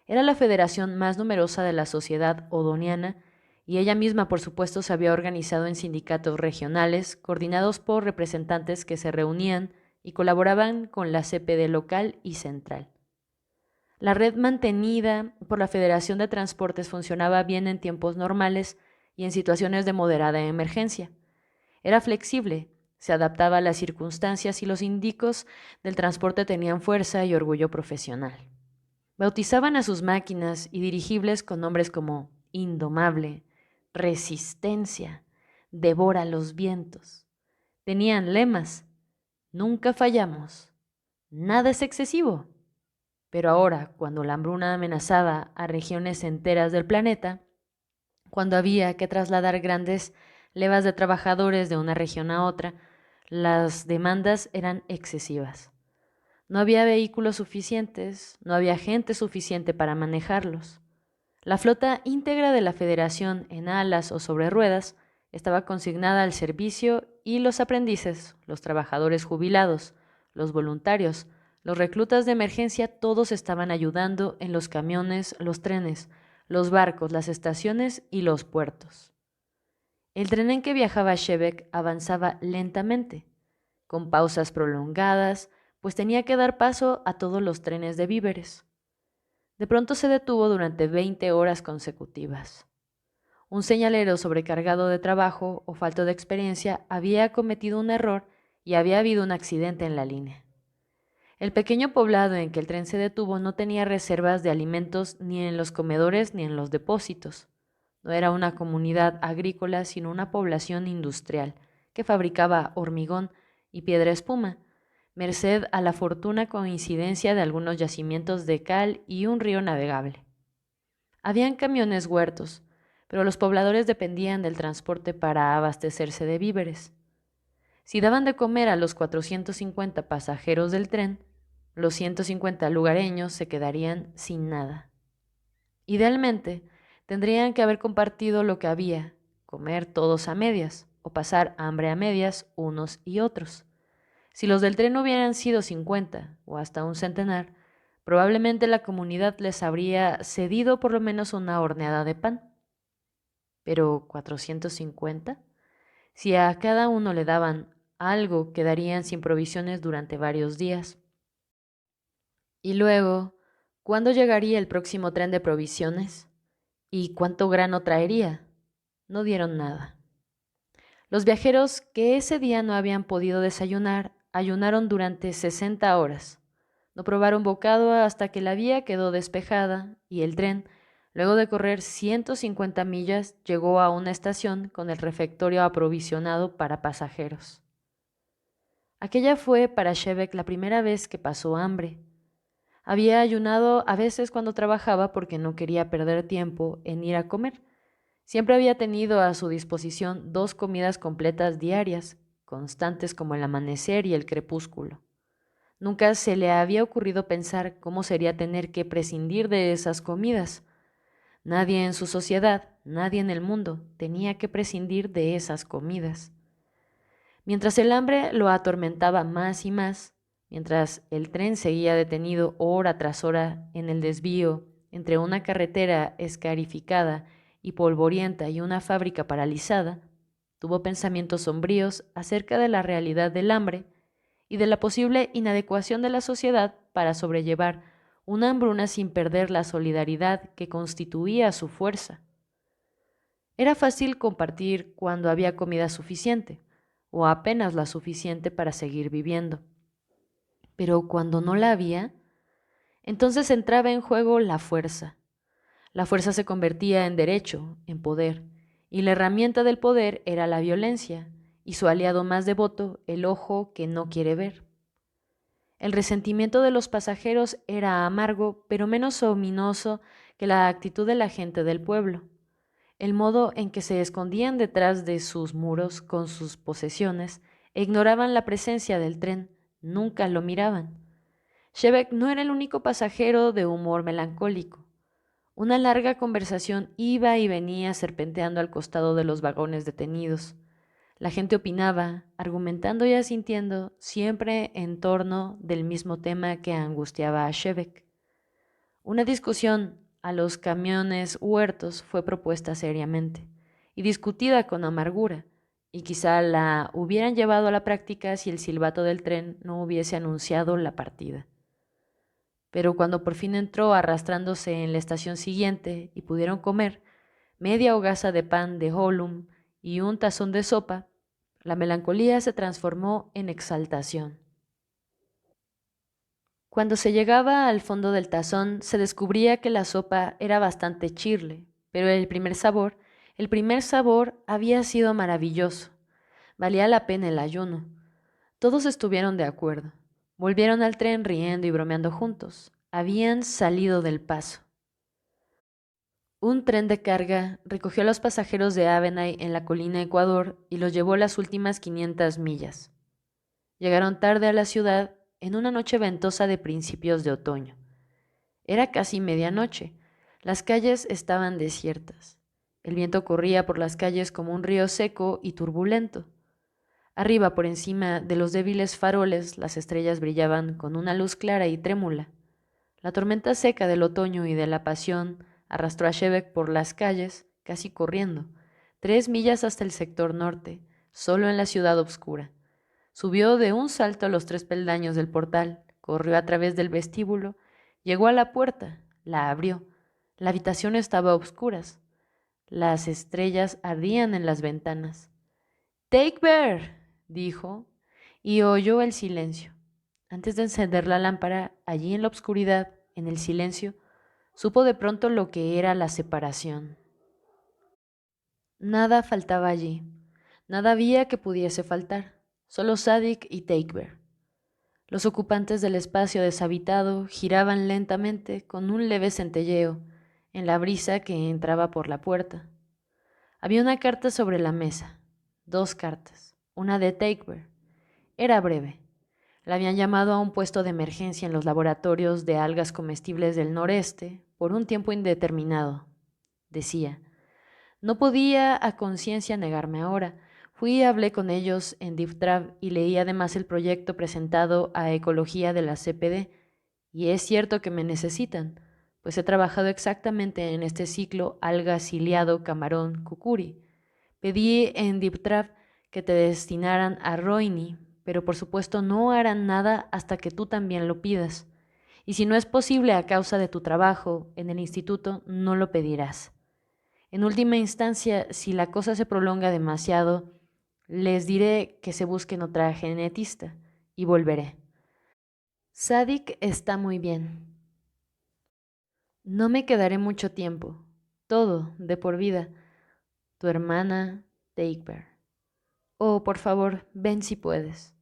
Era la federación más numerosa de la sociedad odoniana y ella misma, por supuesto, se había organizado en sindicatos regionales, coordinados por representantes que se reunían y colaboraban con la CPD local y central. La red mantenida por la Federación de Transportes funcionaba bien en tiempos normales y en situaciones de moderada emergencia. Era flexible, se adaptaba a las circunstancias y los sindicos del transporte tenían fuerza y orgullo profesional. Bautizaban a sus máquinas y dirigibles con nombres como Indomable, Resistencia, Devora los vientos. Tenían lemas: Nunca fallamos, nada es excesivo, Pero ahora, cuando la hambruna amenazaba a regiones enteras del planeta, cuando había que trasladar grandes levas de trabajadores de una región a otra, las demandas eran excesivas. No había vehículos suficientes, no había gente suficiente para manejarlos. La flota íntegra de la Federación en alas o sobre ruedas estaba consignada al servicio y los aprendices, los trabajadores jubilados, los voluntarios, los reclutas de emergencia, todos estaban ayudando en los camiones, los trenes, los barcos, las estaciones y los puertos. El tren en que viajaba Shevek avanzaba lentamente, con pausas prolongadas, pues tenía que dar paso a todos los trenes de víveres. De pronto se detuvo durante 20 horas consecutivas. Un señalero sobrecargado de trabajo o falto de experiencia había cometido un error y había habido un accidente en la línea. El pequeño poblado en que el tren se detuvo no tenía reservas de alimentos ni en los comedores ni en los depósitos. No era una comunidad agrícola, sino una población industrial que fabricaba hormigón y piedra espuma, merced a la fortuna coincidencia de algunos yacimientos de cal y un río navegable. Habían camiones huertos, pero los pobladores dependían del transporte para abastecerse de víveres. Si daban de comer a los 450 pasajeros del tren, los 150 lugareños se quedarían sin nada. Idealmente, tendrían que haber compartido lo que había, comer todos a medias, o pasar hambre a medias unos y otros. Si los del tren hubieran sido 50 o hasta un centenar, probablemente la comunidad les habría cedido por lo menos una horneada de pan. Pero 450, si a cada uno le daban algo, quedarían sin provisiones durante varios días. Y luego, ¿cuándo llegaría el próximo tren de provisiones? ¿Y cuánto grano traería? No dieron nada. Los viajeros que ese día no habían podido desayunar, ayunaron durante 60 horas. No probaron bocado hasta que la vía quedó despejada y el tren, luego de correr 150 millas, llegó a una estación con el refectorio aprovisionado para pasajeros. Aquella fue para Shevek la primera vez que pasó hambre. Había ayunado a veces cuando trabajaba porque no quería perder tiempo en ir a comer. Siempre había tenido a su disposición 2 comidas completas diarias, constantes como el amanecer y el crepúsculo. Nunca se le había ocurrido pensar cómo sería tener que prescindir de esas comidas. Nadie en su sociedad, nadie en el mundo, tenía que prescindir de esas comidas. Mientras el hambre lo atormentaba más y más, mientras el tren seguía detenido hora tras hora en el desvío entre una carretera escarificada y polvorienta y una fábrica paralizada, tuvo pensamientos sombríos acerca de la realidad del hambre y de la posible inadecuación de la sociedad para sobrellevar una hambruna sin perder la solidaridad que constituía su fuerza. Era fácil compartir cuando había comida suficiente, o apenas la suficiente para seguir viviendo. Pero cuando no la había, entonces entraba en juego la fuerza. La fuerza se convertía en derecho, en poder, y la herramienta del poder era la violencia, y su aliado más devoto, el ojo que no quiere ver. El resentimiento de los pasajeros era amargo, pero menos ominoso que la actitud de la gente del pueblo. El modo en que se escondían detrás de sus muros con sus posesiones e ignoraban la presencia del tren, nunca lo miraban. Shevek no era el único pasajero de humor melancólico. Una larga conversación iba y venía serpenteando al costado de los vagones detenidos. La gente opinaba, argumentando y asintiendo, siempre en torno del mismo tema que angustiaba a Shevek. Una discusión a los camiones huertos fue propuesta seriamente y discutida con amargura, y quizá la hubieran llevado a la práctica si el silbato del tren no hubiese anunciado la partida. Pero cuando por fin entró arrastrándose en la estación siguiente y pudieron comer media hogaza de pan de Holum y un tazón de sopa, la melancolía se transformó en exaltación. Cuando se llegaba al fondo del tazón, se descubría que la sopa era bastante chirle, pero el primer sabor había sido maravilloso. Valía la pena el ayuno. Todos estuvieron de acuerdo. Volvieron al tren riendo y bromeando juntos. Habían salido del paso. Un tren de carga recogió a los pasajeros de Avenay en la colina Ecuador y los llevó las últimas 500 millas. Llegaron tarde a la ciudad en una noche ventosa de principios de otoño. Era casi medianoche. Las calles estaban desiertas. El viento corría por las calles como un río seco y turbulento. Arriba, por encima de los débiles faroles, las estrellas brillaban con una luz clara y trémula. La tormenta seca del otoño y de la pasión arrastró a Shevek por las calles, casi corriendo, 3 millas hasta el sector norte, solo en la ciudad oscura. Subió de un salto a los 3 peldaños del portal, corrió a través del vestíbulo, llegó a la puerta, la abrió. La habitación estaba a oscuras. Las estrellas ardían en las ventanas. «Take Bear», dijo, y oyó el silencio. Antes de encender la lámpara, allí en la oscuridad, en el silencio, supo de pronto lo que era la separación. Nada faltaba allí, nada había que pudiese faltar, solo Sadik y Take. Los ocupantes del espacio deshabitado giraban lentamente con un leve centelleo en la brisa que entraba por la puerta. Había una carta sobre la mesa, 2 cartas, una de Take. Era breve. La habían llamado a un puesto de emergencia en los laboratorios de algas comestibles del noreste por un tiempo indeterminado. Decía: «No podía a conciencia negarme ahora. Fui y hablé con ellos en DIFTRAV y leí además el proyecto presentado a Ecología de la CPD. Y es cierto que me necesitan, pues he trabajado exactamente en este ciclo alga, ciliado, camarón, cucuri. Pedí en DIFTRAV que te destinaran a Roini, pero por supuesto no harán nada hasta que tú también lo pidas. Y si no es posible a causa de tu trabajo en el instituto, no lo pedirás. En última instancia, si la cosa se prolonga demasiado, les diré que se busquen otra genetista y volveré. Sadik está muy bien. No me quedaré mucho tiempo. Todo, de por vida. Tu hermana, Take. Oh, por favor, ven si puedes».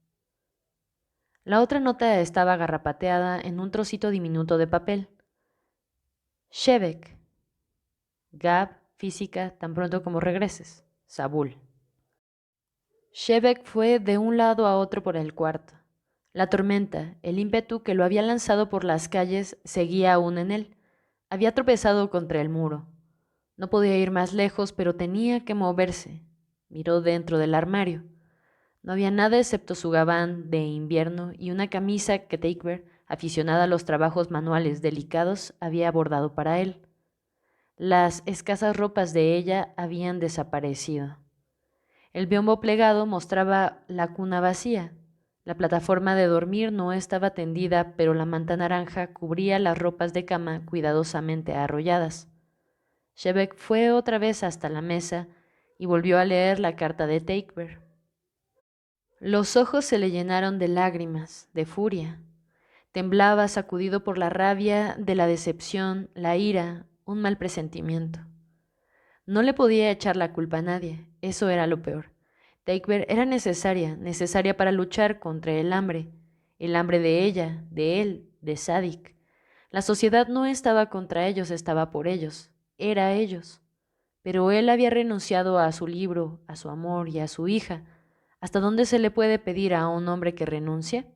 La otra nota estaba garrapateada en un trocito diminuto de papel. Shevek. Gab, física, tan pronto como regreses. Sabul. Shevek fue de un lado a otro por el cuarto. La tormenta, el ímpetu que lo había lanzado por las calles, seguía aún en él. Había tropezado contra el muro. No podía ir más lejos, pero tenía que moverse. Miró dentro del armario. No había nada excepto su gabán de invierno y una camisa que Take, aficionada a los trabajos manuales delicados, había bordado para él. Las escasas ropas de ella habían desaparecido. El biombo plegado mostraba la cuna vacía. La plataforma de dormir no estaba tendida, pero la manta naranja cubría las ropas de cama cuidadosamente arrolladas. Shevek fue otra vez hasta la mesa y volvió a leer la carta de Take. Los ojos se le llenaron de lágrimas, de furia. Temblaba sacudido por la rabia de la decepción, la ira, un mal presentimiento. No le podía echar la culpa a nadie, eso era lo peor. Take era necesaria para luchar contra el hambre de ella, de él, de Sadik. La sociedad no estaba contra ellos, estaba por ellos, era ellos. Pero él había renunciado a su libro, a su amor y a su hija. ¿Hasta dónde se le puede pedir a un hombre que renuncie?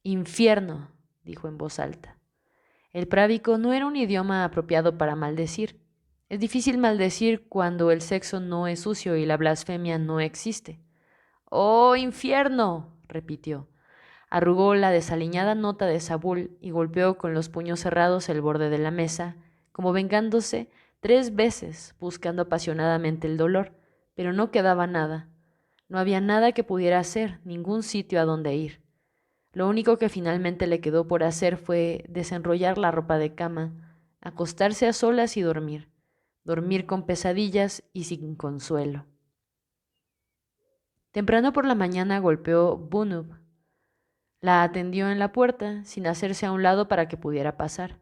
«Infierno», dijo en voz alta. El právico no era un idioma apropiado para maldecir. Es difícil maldecir cuando el sexo no es sucio y la blasfemia no existe. «¡Oh, infierno!», repitió. Arrugó la desaliñada nota de Sabul y golpeó con los puños cerrados el borde de la mesa, como vengándose 3 veces, buscando apasionadamente el dolor, pero no quedaba nada. No había nada que pudiera hacer, ningún sitio a donde ir. Lo único que finalmente le quedó por hacer fue desenrollar la ropa de cama, acostarse a solas y dormir con pesadillas y sin consuelo. Temprano por la mañana golpeó Bunub. La atendió en la puerta, sin hacerse a un lado para que pudiera pasar.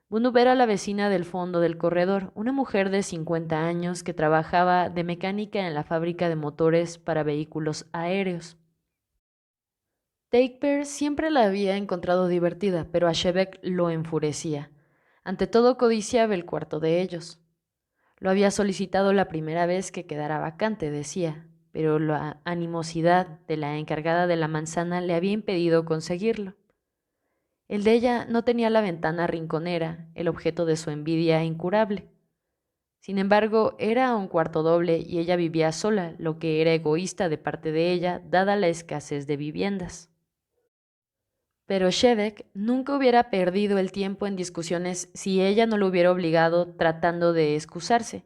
Bunub era la vecina del fondo del corredor, una mujer de 50 años que trabajaba de mecánica en la fábrica de motores para vehículos aéreos. Takeper siempre la había encontrado divertida, pero a Shebek lo enfurecía. Ante todo codiciaba el cuarto de ellos. Lo había solicitado la primera vez que quedara vacante, decía, pero la animosidad de la encargada de la manzana le había impedido conseguirlo. El de ella no tenía la ventana rinconera, el objeto de su envidia incurable. Sin embargo, era un cuarto doble y ella vivía sola, lo que era egoísta de parte de ella, dada la escasez de viviendas. Pero Shevek nunca hubiera perdido el tiempo en discusiones si ella no lo hubiera obligado tratando de excusarse.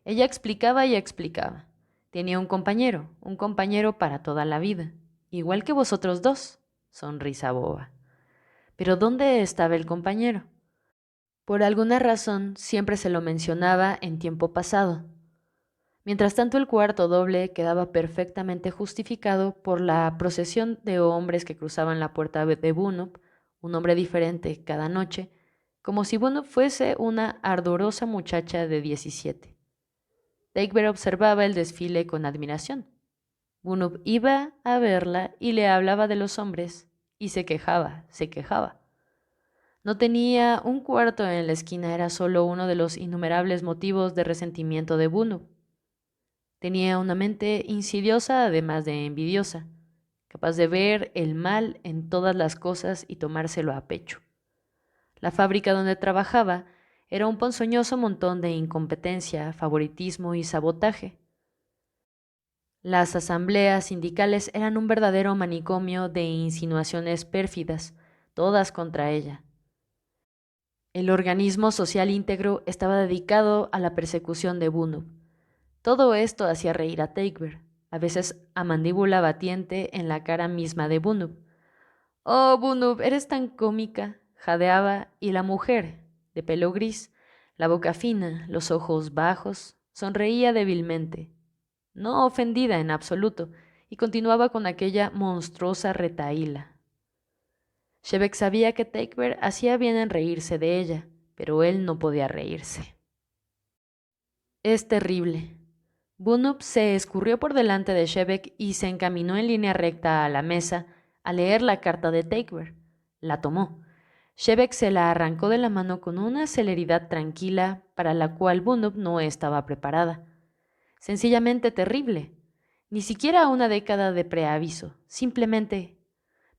Ella explicaba y explicaba. Tenía un compañero para toda la vida, igual que vosotros dos. Sonrisa boba. Pero ¿dónde estaba el compañero? Por alguna razón siempre se lo mencionaba en tiempo pasado. Mientras tanto el cuarto doble quedaba perfectamente justificado por la procesión de hombres que cruzaban la puerta de Bunup, un hombre diferente cada noche, como si Bunup fuese una ardorosa muchacha de 17. Dagobert observaba el desfile con admiración. Bunup iba a verla y le hablaba de los hombres, y se quejaba, se quejaba. No tenía un cuarto en la esquina, era solo uno de los innumerables motivos de resentimiento de Bunup. Tenía una mente insidiosa además de envidiosa, capaz de ver el mal en todas las cosas y tomárselo a pecho. La fábrica donde trabajaba era un ponzoñoso montón de incompetencia, favoritismo y sabotaje. Las asambleas sindicales eran un verdadero manicomio de insinuaciones pérfidas, todas contra ella. El organismo social íntegro estaba dedicado a la persecución de Bunup. Todo esto hacía reír a Dagobert, a veces a mandíbula batiente en la cara misma de Bunup. «Oh, Bunup, eres tan cómica», jadeaba, y la mujer, de pelo gris, la boca fina, los ojos bajos, sonreía débilmente, no ofendida en absoluto, y continuaba con aquella monstruosa retahíla. Shevek sabía que Dagobert hacía bien en reírse de ella, pero él no podía reírse. «Es terrible». Bunup se escurrió por delante de Shevek y se encaminó en línea recta a la mesa a leer la carta de Dagobert. La tomó. Shevek se la arrancó de la mano con una celeridad tranquila para la cual Bunup no estaba preparada. Sencillamente terrible. Ni siquiera una década de preaviso. Simplemente,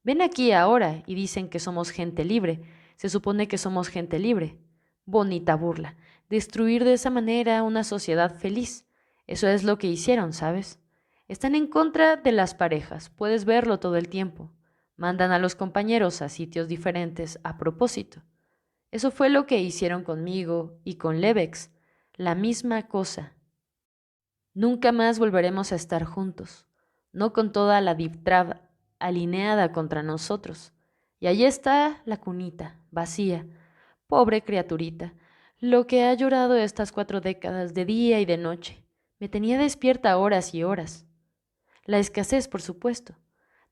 ven aquí ahora y dicen que somos gente libre. Se supone que somos gente libre. Bonita burla. Destruir de esa manera una sociedad feliz. Eso es lo que hicieron, ¿sabes? Están en contra de las parejas, puedes verlo todo el tiempo. Mandan a los compañeros a sitios diferentes a propósito. Eso fue lo que hicieron conmigo y con Levex. La misma cosa. Nunca más volveremos a estar juntos, no con toda la Diptrav alineada contra nosotros. Y allí está la cunita, vacía. Pobre criaturita, lo que ha llorado estas 4 décadas de día y de noche. Me tenía despierta horas y horas. La escasez, por supuesto.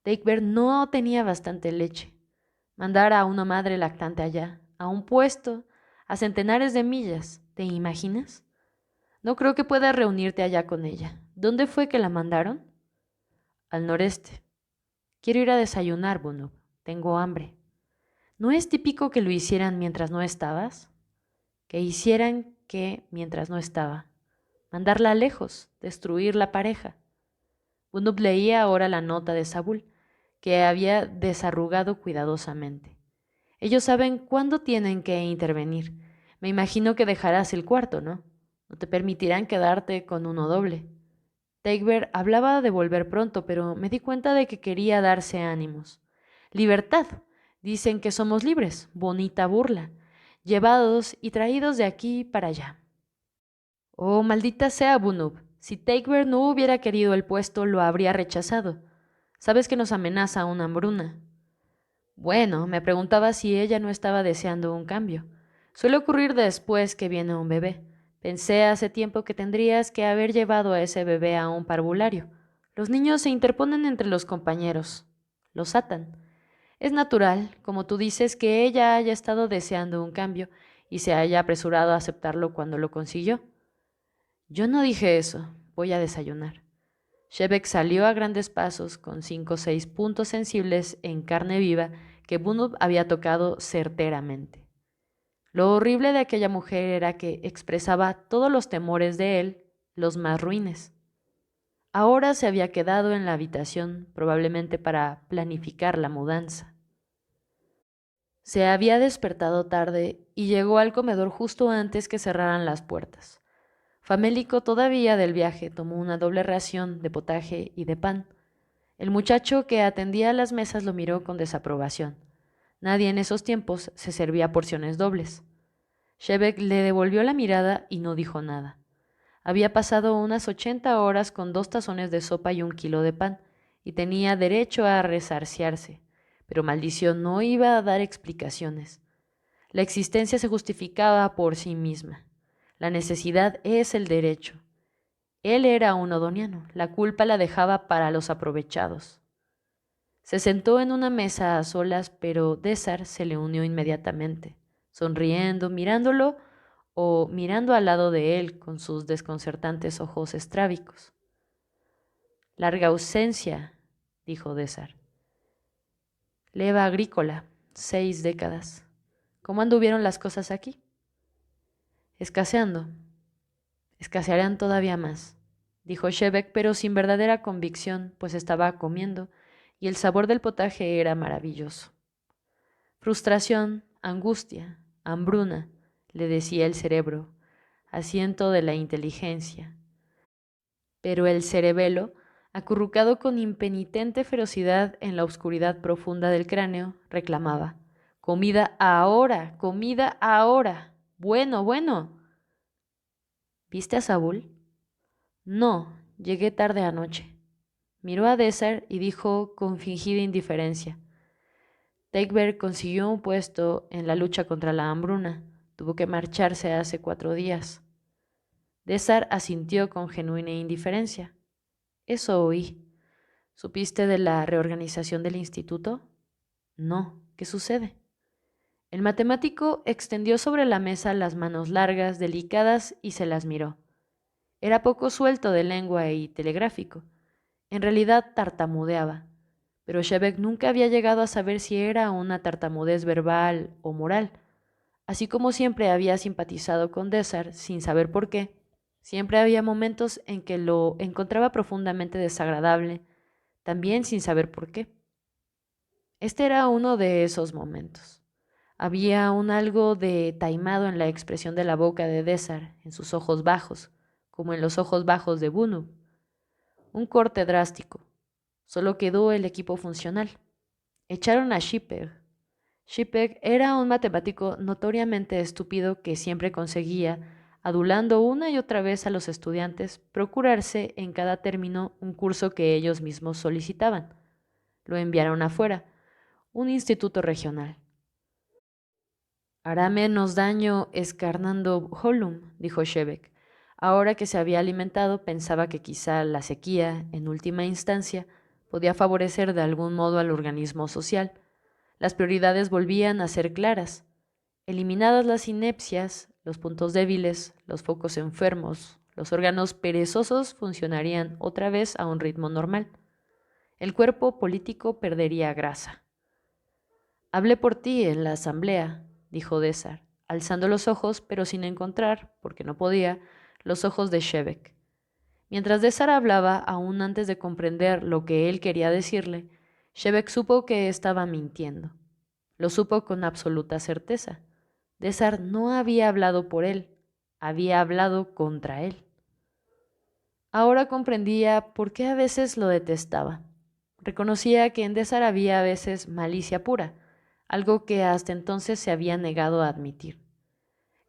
Dagobert no tenía bastante leche. Mandar a una madre lactante allá, a un puesto, a centenares de millas, ¿te imaginas? No creo que puedas reunirte allá con ella. ¿Dónde fue que la mandaron? Al noreste. Quiero ir a desayunar, Bunup. Tengo hambre. ¿No es típico que lo hicieran mientras no estabas? Que hicieran que mientras no estaba. Mandarla lejos, destruir la pareja. Bunup leía ahora la nota de Sabul, que había desarrugado cuidadosamente. Ellos saben cuándo tienen que intervenir. Me imagino que dejarás el cuarto, ¿no? No te permitirán quedarte con uno doble. Dagobert hablaba de volver pronto, pero me di cuenta de que quería darse ánimos. Libertad. Dicen que somos libres. Bonita burla. Llevados y traídos de aquí para allá. Oh, maldita sea, Bunup. Si Dagobert no hubiera querido el puesto, lo habría rechazado. Sabes que nos amenaza una hambruna. Bueno, me preguntaba si ella no estaba deseando un cambio. Suele ocurrir después que viene un bebé. Pensé hace tiempo que tendrías que haber llevado a ese bebé a un parvulario. Los niños se interponen entre los compañeros. Los atan. Es natural, como tú dices, que ella haya estado deseando un cambio y se haya apresurado a aceptarlo cuando lo consiguió. Yo no dije eso. Voy a desayunar. Shebek salió a grandes pasos con 5 o 6 puntos sensibles en carne viva que Bunub había tocado certeramente. Lo horrible de aquella mujer era que expresaba todos los temores de él, los más ruines. Ahora se había quedado en la habitación, probablemente para planificar la mudanza. Se había despertado tarde y llegó al comedor justo antes que cerraran las puertas. Famélico todavía del viaje tomó una doble ración de potaje y de pan. El muchacho que atendía a las mesas lo miró con desaprobación. Nadie en esos tiempos se servía porciones dobles. Shebek le devolvió la mirada y no dijo nada. Había pasado unas 80 horas con 2 tazones de sopa y 1 kilo de pan, y tenía derecho a resarciarse, pero Maldición no iba a dar explicaciones. La existencia se justificaba por sí misma. La necesidad es el derecho. Él era un odoniano, la culpa la dejaba para los aprovechados. Se sentó en una mesa a solas, pero Désar se le unió inmediatamente, sonriendo, mirándolo o mirando al lado de él con sus desconcertantes ojos estrábicos. Larga ausencia, dijo Désar. Leva agrícola, 6 décadas. ¿Cómo anduvieron las cosas aquí? Escaseando. Escasearán todavía más, dijo Shebek, pero sin verdadera convicción, pues estaba comiendo y el sabor del potaje era maravilloso. Frustración, angustia, hambruna, le decía el cerebro, asiento de la inteligencia. Pero el cerebelo, acurrucado con impenitente ferocidad en la oscuridad profunda del cráneo, reclamaba: comida ahora, comida ahora. Bueno, bueno. ¿Viste a Saúl? No, llegué tarde anoche. Miró a Désar y dijo con fingida indiferencia: Teigberg consiguió un puesto en la lucha contra la hambruna. Tuvo que marcharse hace 4 días. Désar asintió con genuina indiferencia. Eso oí. ¿Supiste de la reorganización del instituto? No. ¿Qué sucede? El matemático extendió sobre la mesa las manos largas, delicadas, y se las miró. Era poco suelto de lengua y telegráfico. En realidad tartamudeaba, pero Shebek nunca había llegado a saber si era una tartamudez verbal o moral. Así como siempre había simpatizado con Désar sin saber por qué, siempre había momentos en que lo encontraba profundamente desagradable, también sin saber por qué. Este era uno de esos momentos. Había un algo de taimado en la expresión de la boca de Désar, en sus ojos bajos, como en los ojos bajos de Bunu. Un corte drástico. Solo quedó el equipo funcional. Echaron a Shipeg. Shipeg era un matemático notoriamente estúpido que siempre conseguía, adulando una y otra vez a los estudiantes, procurarse en cada término un curso que ellos mismos solicitaban. Lo enviaron afuera, un instituto regional. Hará menos daño escarnando Hollum, dijo Shebek. Ahora que se había alimentado, pensaba que quizá la sequía, en última instancia, podía favorecer de algún modo al organismo social. Las prioridades volvían a ser claras. Eliminadas las inepcias, los puntos débiles, los focos enfermos, los órganos perezosos funcionarían otra vez a un ritmo normal. El cuerpo político perdería grasa. Hablé por ti en la asamblea, dijo Désar, alzando los ojos, pero sin encontrar, porque no podía, los ojos de Shebek. Mientras Désar hablaba, aún antes de comprender lo que él quería decirle, Shebek supo que estaba mintiendo. Lo supo con absoluta certeza. Désar no había hablado por él, había hablado contra él. Ahora comprendía por qué a veces lo detestaba. Reconocía que en Désar había a veces malicia pura, algo que hasta entonces se había negado a admitir.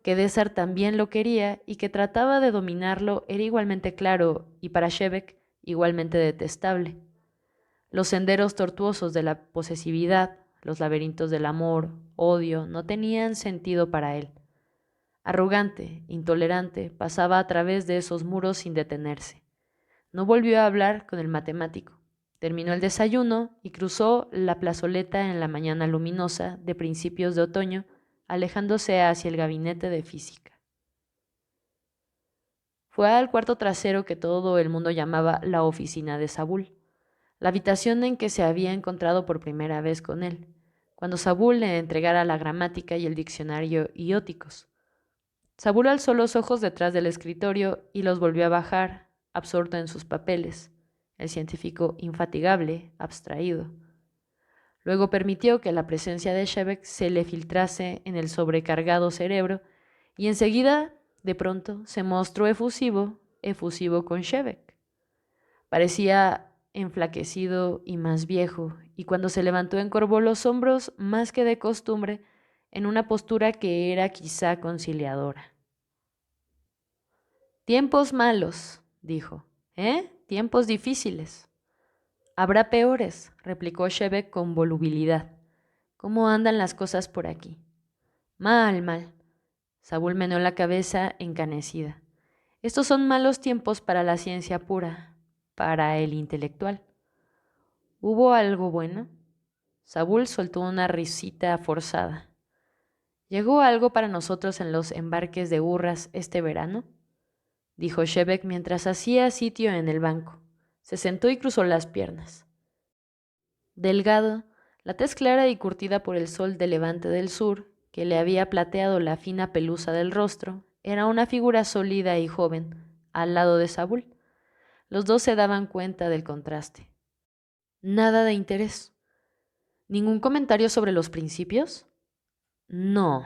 Que Désar también lo quería y que trataba de dominarlo era igualmente claro y para Shebek igualmente detestable. Los senderos tortuosos de la posesividad, los laberintos del amor, odio, no tenían sentido para él. Arrogante, intolerante, pasaba a través de esos muros sin detenerse. No volvió a hablar con el matemático. Terminó el desayuno y cruzó la plazoleta en la mañana luminosa de principios de otoño, alejándose hacia el gabinete de física. Fue al cuarto trasero que todo el mundo llamaba la oficina de Saúl, la habitación en que se había encontrado por primera vez con él, cuando Saúl le entregara la gramática y el diccionario ióticos. Saúl alzó los ojos detrás del escritorio y los volvió a bajar, absorto en sus papeles, el científico infatigable, abstraído. Luego permitió que la presencia de Shevek se le filtrase en el sobrecargado cerebro y enseguida, de pronto, se mostró efusivo con Shevek. Parecía enflaquecido y más viejo, y cuando se levantó encorvó los hombros más que de costumbre en una postura que era quizá conciliadora. Tiempos malos, dijo, tiempos difíciles. Habrá peores, replicó Shevek con volubilidad. ¿Cómo andan las cosas por aquí? Mal, mal. Saúl meneó la cabeza encanecida. Estos son malos tiempos para la ciencia pura, para el intelectual. ¿Hubo algo bueno? Saúl soltó una risita forzada. ¿Llegó algo para nosotros en los embarques de burras este verano? Dijo Shevek mientras hacía sitio en el banco. Se sentó y cruzó las piernas. Delgado, la tez clara y curtida por el sol de levante del sur, que le había plateado la fina pelusa del rostro, era una figura sólida y joven, al lado de Saúl. Los dos se daban cuenta del contraste. Nada de interés. ¿Ningún comentario sobre los principios? No.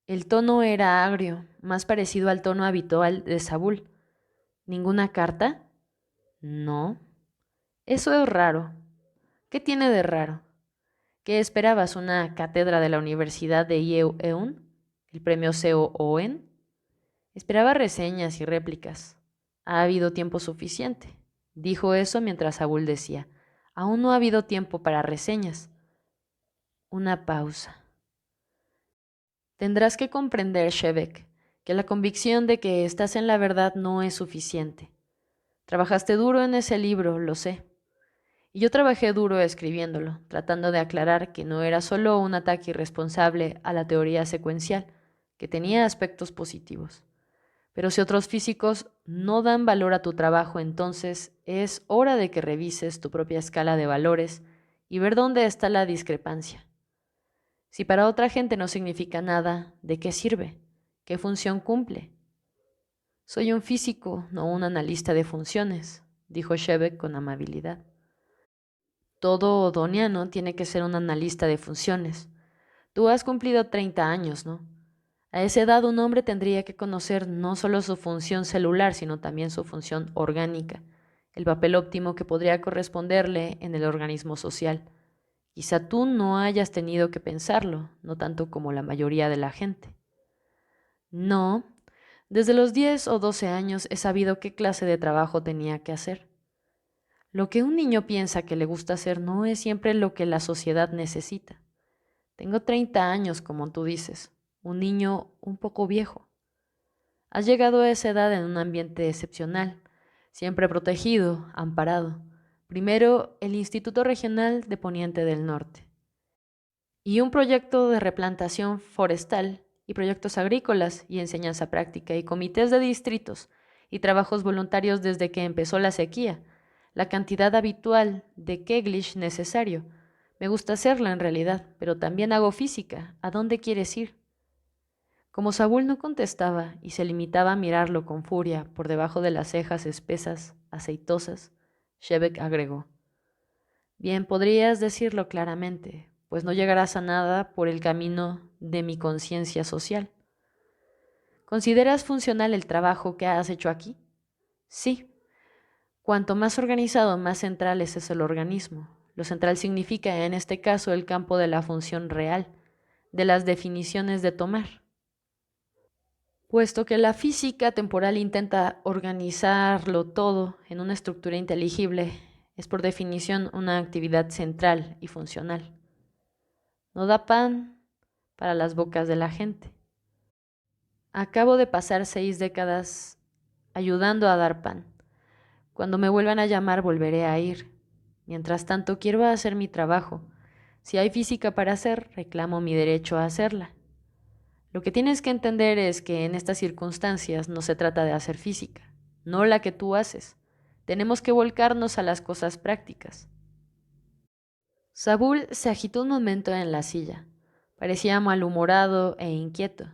El tono era agrio, más parecido al tono habitual de Saúl. ¿Ninguna carta? No. Eso es raro. ¿Qué tiene de raro? ¿Qué esperabas? ¿Una cátedra de la Universidad de Yeun? ¿El premio Seo Owen? Esperaba reseñas y réplicas. Ha habido tiempo suficiente. Dijo eso mientras Saúl decía, aún no ha habido tiempo para reseñas. Una pausa. Tendrás que comprender, Shevek, que la convicción de que estás en la verdad no es suficiente. Trabajaste duro en ese libro, lo sé. Y yo trabajé duro escribiéndolo, tratando de aclarar que no era solo un ataque irresponsable a la teoría secuencial, que tenía aspectos positivos. Pero si otros físicos no dan valor a tu trabajo, entonces es hora de que revises tu propia escala de valores y ver dónde está la discrepancia. Si para otra gente no significa nada, ¿de qué sirve? ¿Qué función cumple? Soy un físico, no un analista de funciones, dijo Shevek con amabilidad. Todo odoniano tiene que ser un analista de funciones. Tú has cumplido 30 años, ¿no? A esa edad un hombre tendría que conocer no solo su función celular, sino también su función orgánica, el papel óptimo que podría corresponderle en el organismo social. Quizá tú no hayas tenido que pensarlo, no tanto como la mayoría de la gente. No, desde los 10 o 12 años he sabido qué clase de trabajo tenía que hacer. Lo que un niño piensa que le gusta hacer no es siempre lo que la sociedad necesita. Tengo 30 años, como tú dices, un niño un poco viejo. Has llegado a esa edad en un ambiente excepcional, siempre protegido, amparado. Primero, el Instituto Regional de Poniente del Norte y un proyecto de replantación forestal y proyectos agrícolas y enseñanza práctica y comités de distritos y trabajos voluntarios desde que empezó la sequía, la cantidad habitual de Keglish necesario. Me gusta hacerlo en realidad, pero también hago física. ¿A dónde quieres ir? Como Saúl no contestaba y se limitaba a mirarlo con furia por debajo de las cejas espesas, aceitosas, Shevek agregó, bien, podrías decirlo claramente, pues no llegarás a nada por el camino de mi conciencia social. ¿Consideras funcional el trabajo que has hecho aquí? Sí. Cuanto más organizado, más central es el organismo. Lo central significa, en este caso, el campo de la función real, de las definiciones de tomar. Puesto que la física temporal intenta organizarlo todo en una estructura inteligible, es por definición una actividad central y funcional. No da pan para las bocas de la gente. Acabo de pasar 6 décadas ayudando a dar pan. Cuando me vuelvan a llamar volveré a ir. Mientras tanto quiero hacer mi trabajo. Si hay física para hacer, reclamo mi derecho a hacerla. Lo que tienes que entender es que en estas circunstancias no se trata de hacer física, no la que tú haces. Tenemos que volcarnos a las cosas prácticas. Saúl se agitó un momento en la silla. Parecía malhumorado e inquieto.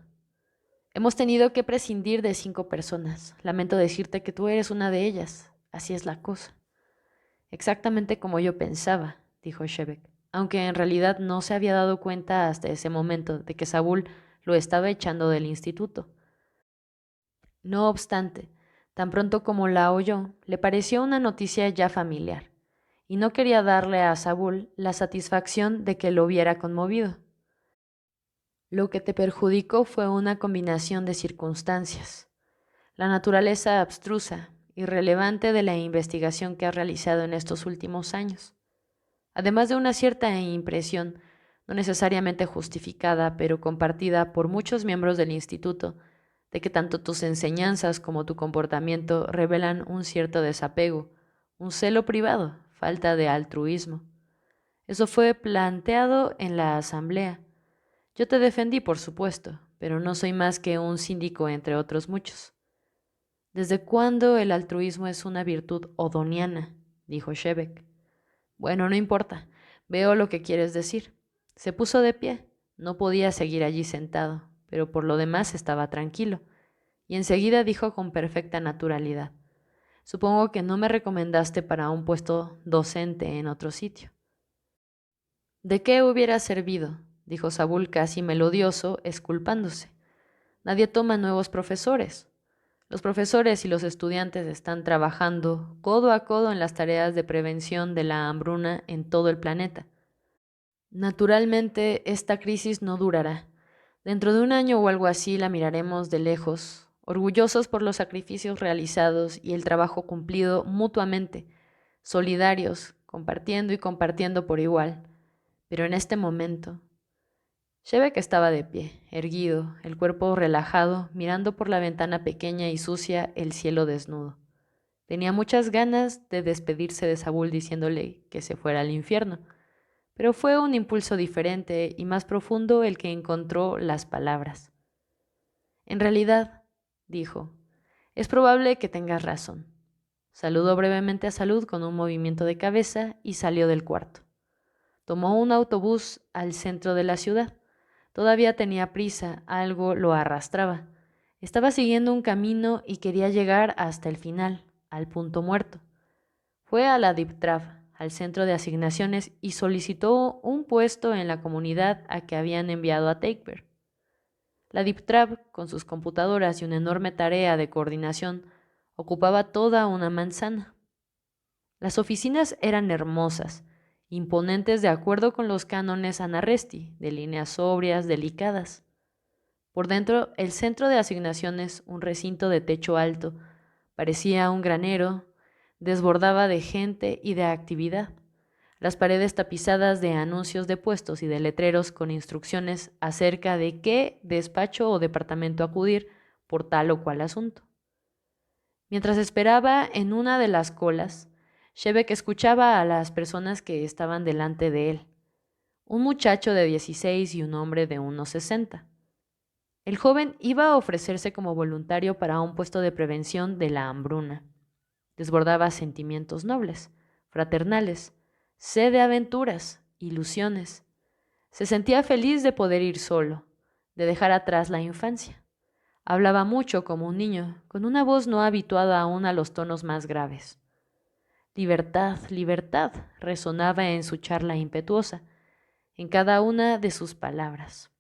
Hemos tenido que prescindir de 5 personas. Lamento decirte que tú eres una de ellas. Así es la cosa. Exactamente como yo pensaba, dijo Shebek, aunque en realidad no se había dado cuenta hasta ese momento de que Saúl lo estaba echando del instituto. No obstante, tan pronto como la oyó, le pareció una noticia ya familiar, y no quería darle a Saúl la satisfacción de que lo hubiera conmovido. Lo que te perjudicó fue una combinación de circunstancias. La naturaleza abstrusa, irrelevante de la investigación que has realizado en estos últimos años, además de una cierta impresión, no necesariamente justificada, pero compartida por muchos miembros del instituto, de que tanto tus enseñanzas como tu comportamiento revelan un cierto desapego, un celo privado, falta de altruismo. Eso fue planteado en la asamblea. Yo te defendí, por supuesto, pero no soy más que un síndico entre otros muchos. ¿Desde cuándo el altruismo es una virtud odoniana?, dijo Shebek. Bueno, no importa. Veo lo que quieres decir. Se puso de pie. No podía seguir allí sentado, pero por lo demás estaba tranquilo. Y enseguida dijo con perfecta naturalidad: Supongo que no me recomendaste para un puesto docente en otro sitio. ¿De qué hubiera servido?, dijo Saúl casi melodioso, exculpándose. Nadie toma nuevos profesores. Los profesores y los estudiantes están trabajando codo a codo en las tareas de prevención de la hambruna en todo el planeta. Naturalmente, esta crisis no durará. Dentro de un año o algo así la miraremos de lejos, orgullosos por los sacrificios realizados y el trabajo cumplido mutuamente, solidarios, compartiendo y compartiendo por igual. Pero en este momento, Shebek estaba de pie, erguido, el cuerpo relajado, mirando por la ventana pequeña y sucia el cielo desnudo. Tenía muchas ganas de despedirse de Saúl diciéndole que se fuera al infierno, pero fue un impulso diferente y más profundo el que encontró las palabras. En realidad, dijo, es probable que tengas razón. Saludó brevemente a Salud con un movimiento de cabeza y salió del cuarto. Tomó un autobús al centro de la ciudad. Todavía tenía prisa, algo lo arrastraba. Estaba siguiendo un camino y quería llegar hasta el final, al punto muerto. Fue a la Diptrav, al centro de asignaciones, y solicitó un puesto en la comunidad a que habían enviado a Takeberg. La Diptrav, con sus computadoras y una enorme tarea de coordinación, ocupaba toda una manzana. Las oficinas eran hermosas, imponentes de acuerdo con los cánones Anarresti, de líneas sobrias, delicadas. Por dentro, el centro de asignaciones, un recinto de techo alto, parecía un granero, desbordaba de gente y de actividad. Las paredes tapizadas de anuncios de puestos y de letreros con instrucciones acerca de qué despacho o departamento acudir por tal o cual asunto. Mientras esperaba en una de las colas, Shebek escuchaba a las personas que estaban delante de él. Un muchacho de 16 y un hombre de unos 60. El joven iba a ofrecerse como voluntario para un puesto de prevención de la hambruna. Desbordaba sentimientos nobles, fraternales, sed de aventuras, ilusiones. Se sentía feliz de poder ir solo, de dejar atrás la infancia. Hablaba mucho como un niño, con una voz no habituada aún a los tonos más graves. Libertad, libertad, resonaba en su charla impetuosa, en cada una de sus palabras.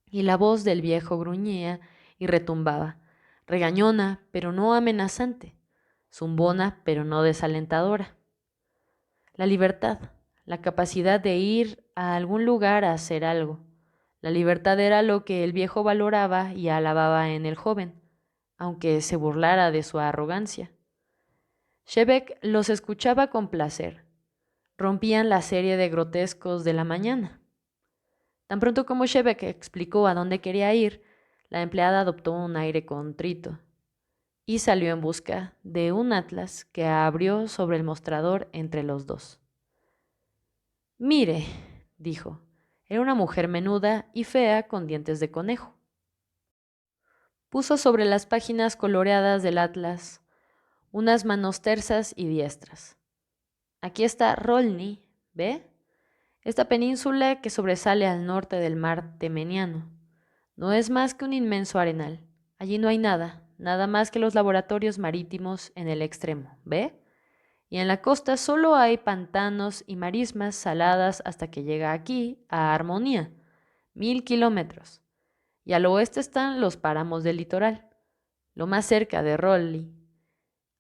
Y la voz del viejo gruñía y retumbaba, regañona, pero no amenazante, zumbona, pero no desalentadora. La libertad, la capacidad de ir a algún lugar a hacer algo. La libertad era lo que el viejo valoraba y alababa en el joven, aunque se burlara de su arrogancia. Shebek los escuchaba con placer. Rompían la serie de grotescos de la mañana. Tan pronto como Shebek explicó a dónde quería ir, la empleada adoptó un aire contrito y salió en busca de un atlas que abrió sobre el mostrador entre los dos. Mire, dijo, Era una mujer menuda y fea con dientes de conejo. Puso sobre las páginas coloreadas del atlas unas manos tersas y diestras. Aquí está Rolny, ¿ve? Esta península que sobresale al norte del mar Temeniano. No es más que un inmenso arenal. Allí no hay nada, nada más que los laboratorios marítimos en el extremo, ¿ve? Y en la costa solo hay pantanos y marismas saladas hasta que llega aquí, a Armonía, 1000 kilómetros. Y al oeste están los páramos del litoral. Lo más cerca de Rolly,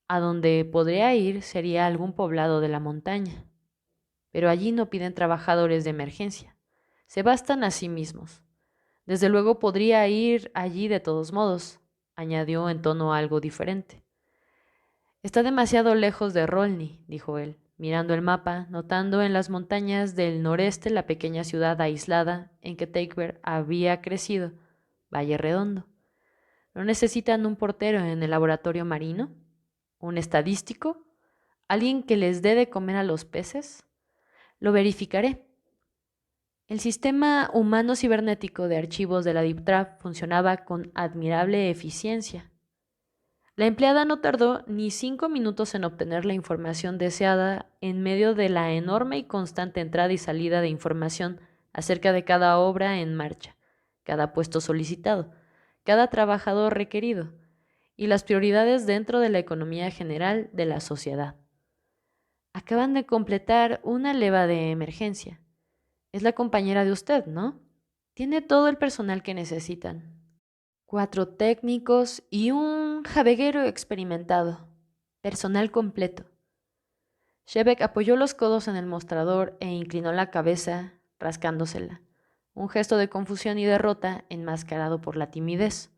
a donde podría ir, sería algún poblado de la montaña. Pero allí no piden trabajadores de emergencia. Se bastan a sí mismos. Desde luego podría ir allí de todos modos, añadió en tono algo diferente. Está demasiado lejos de Rolny, dijo él, mirando el mapa, notando en las montañas del noreste la pequeña ciudad aislada en que Takebert había crecido, Valle Redondo. ¿No necesitan un portero en el laboratorio marino? ¿Un estadístico? ¿Alguien que les dé de comer a los peces? Lo verificaré. El sistema humano cibernético de archivos de la Deep Trap funcionaba con admirable eficiencia. La empleada no tardó ni 5 minutos en obtener la información deseada en medio de la enorme y constante entrada y salida de información acerca de cada obra en marcha, cada puesto solicitado, cada trabajador requerido y las prioridades dentro de la economía general de la sociedad. Acaban de completar una leva de emergencia. Es la compañera de usted, ¿no? Tiene todo el personal que necesitan. 4 técnicos y un javeguero experimentado. Personal completo. Shebek apoyó los codos en el mostrador e inclinó la cabeza, rascándosela. Un gesto de confusión y derrota enmascarado por la timidez.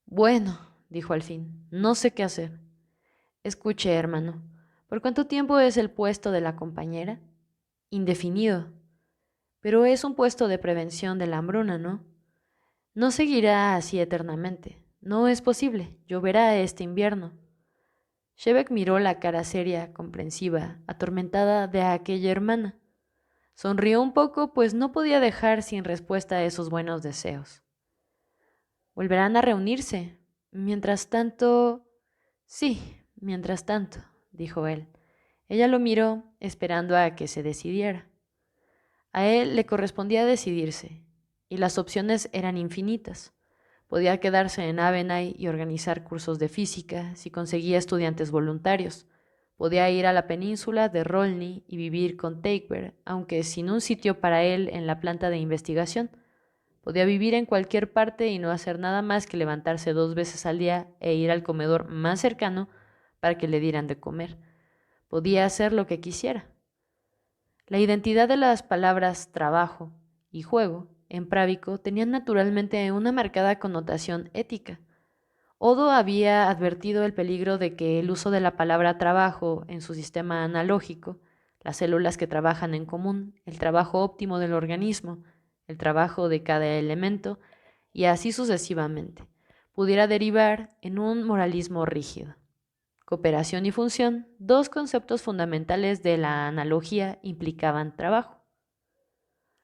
Bueno, dijo al fin, no sé qué hacer. Escuche, hermano, ¿por cuánto tiempo es el puesto de la compañera? Indefinido. Pero es un puesto de prevención de la hambruna, ¿no? No seguirá así eternamente. No es posible. Lloverá este invierno. Shebek miró la cara seria, comprensiva, atormentada de aquella hermana. Sonrió un poco, pues no podía dejar sin respuesta a esos buenos deseos. Volverán a reunirse. Mientras tanto... Sí, mientras tanto, dijo él. Ella lo miró, esperando a que se decidiera. A él le correspondía decidirse, y las opciones eran infinitas. Podía quedarse en Avenay y organizar cursos de física si conseguía estudiantes voluntarios. Podía ir a la península de Rolny y vivir con Takebert, aunque sin un sitio para él en la planta de investigación. Podía vivir en cualquier parte y no hacer nada más que levantarse 2 veces al día e ir al comedor más cercano para que le dieran de comer. Podía hacer lo que quisiera. La identidad de las palabras trabajo y juego en právico tenían naturalmente una marcada connotación ética. Odo había advertido el peligro de que el uso de la palabra trabajo en su sistema analógico, las células que trabajan en común, el trabajo óptimo del organismo, el trabajo de cada elemento, y así sucesivamente, pudiera derivar en un moralismo rígido. Cooperación y función, 2 conceptos fundamentales de la analogía, implicaban trabajo.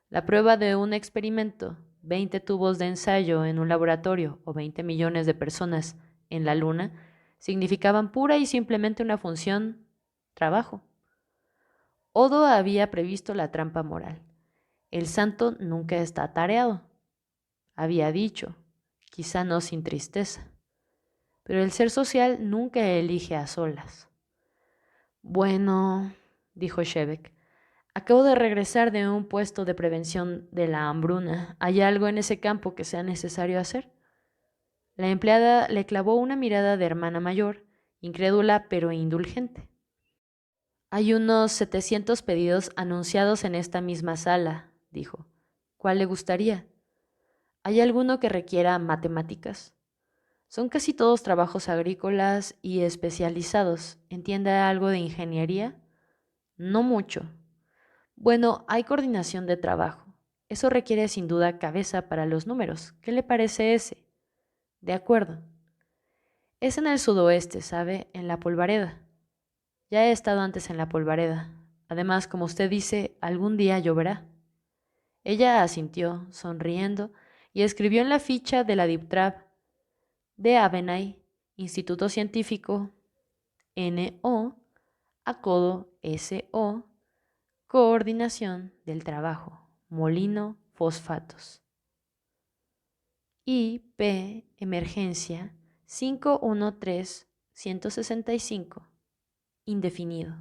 La prueba de un experimento, 20 tubos de ensayo en un laboratorio o 20 millones de personas en la Luna, significaban pura y simplemente una función, trabajo. Odo había previsto la trampa moral. El santo nunca está atareado, había dicho, quizá no sin tristeza. Pero el ser social nunca elige a solas. Bueno, dijo Shebek, acabo de regresar de un puesto de prevención de la hambruna. ¿Hay algo en ese campo que sea necesario hacer? La empleada le clavó una mirada de hermana mayor, incrédula pero indulgente. Hay unos 700 pedidos anunciados en esta misma sala, dijo. ¿Cuál le gustaría? ¿Hay alguno que requiera matemáticas? Son casi todos trabajos agrícolas y especializados. ¿Entiende algo de ingeniería? No mucho. Bueno, hay coordinación de trabajo. Eso requiere sin duda cabeza para los números. ¿Qué le parece ese? De acuerdo. Es en el sudoeste, ¿sabe? En la polvareda. Ya he estado antes en la polvareda. Además, como usted dice, algún día lloverá. Ella asintió, sonriendo, y escribió en la ficha de la DIPTRAP de Abenay, Instituto Científico NO, Acodo SO, Coordinación del Trabajo, Molino Fosfatos. IP Emergencia 513-165, indefinido.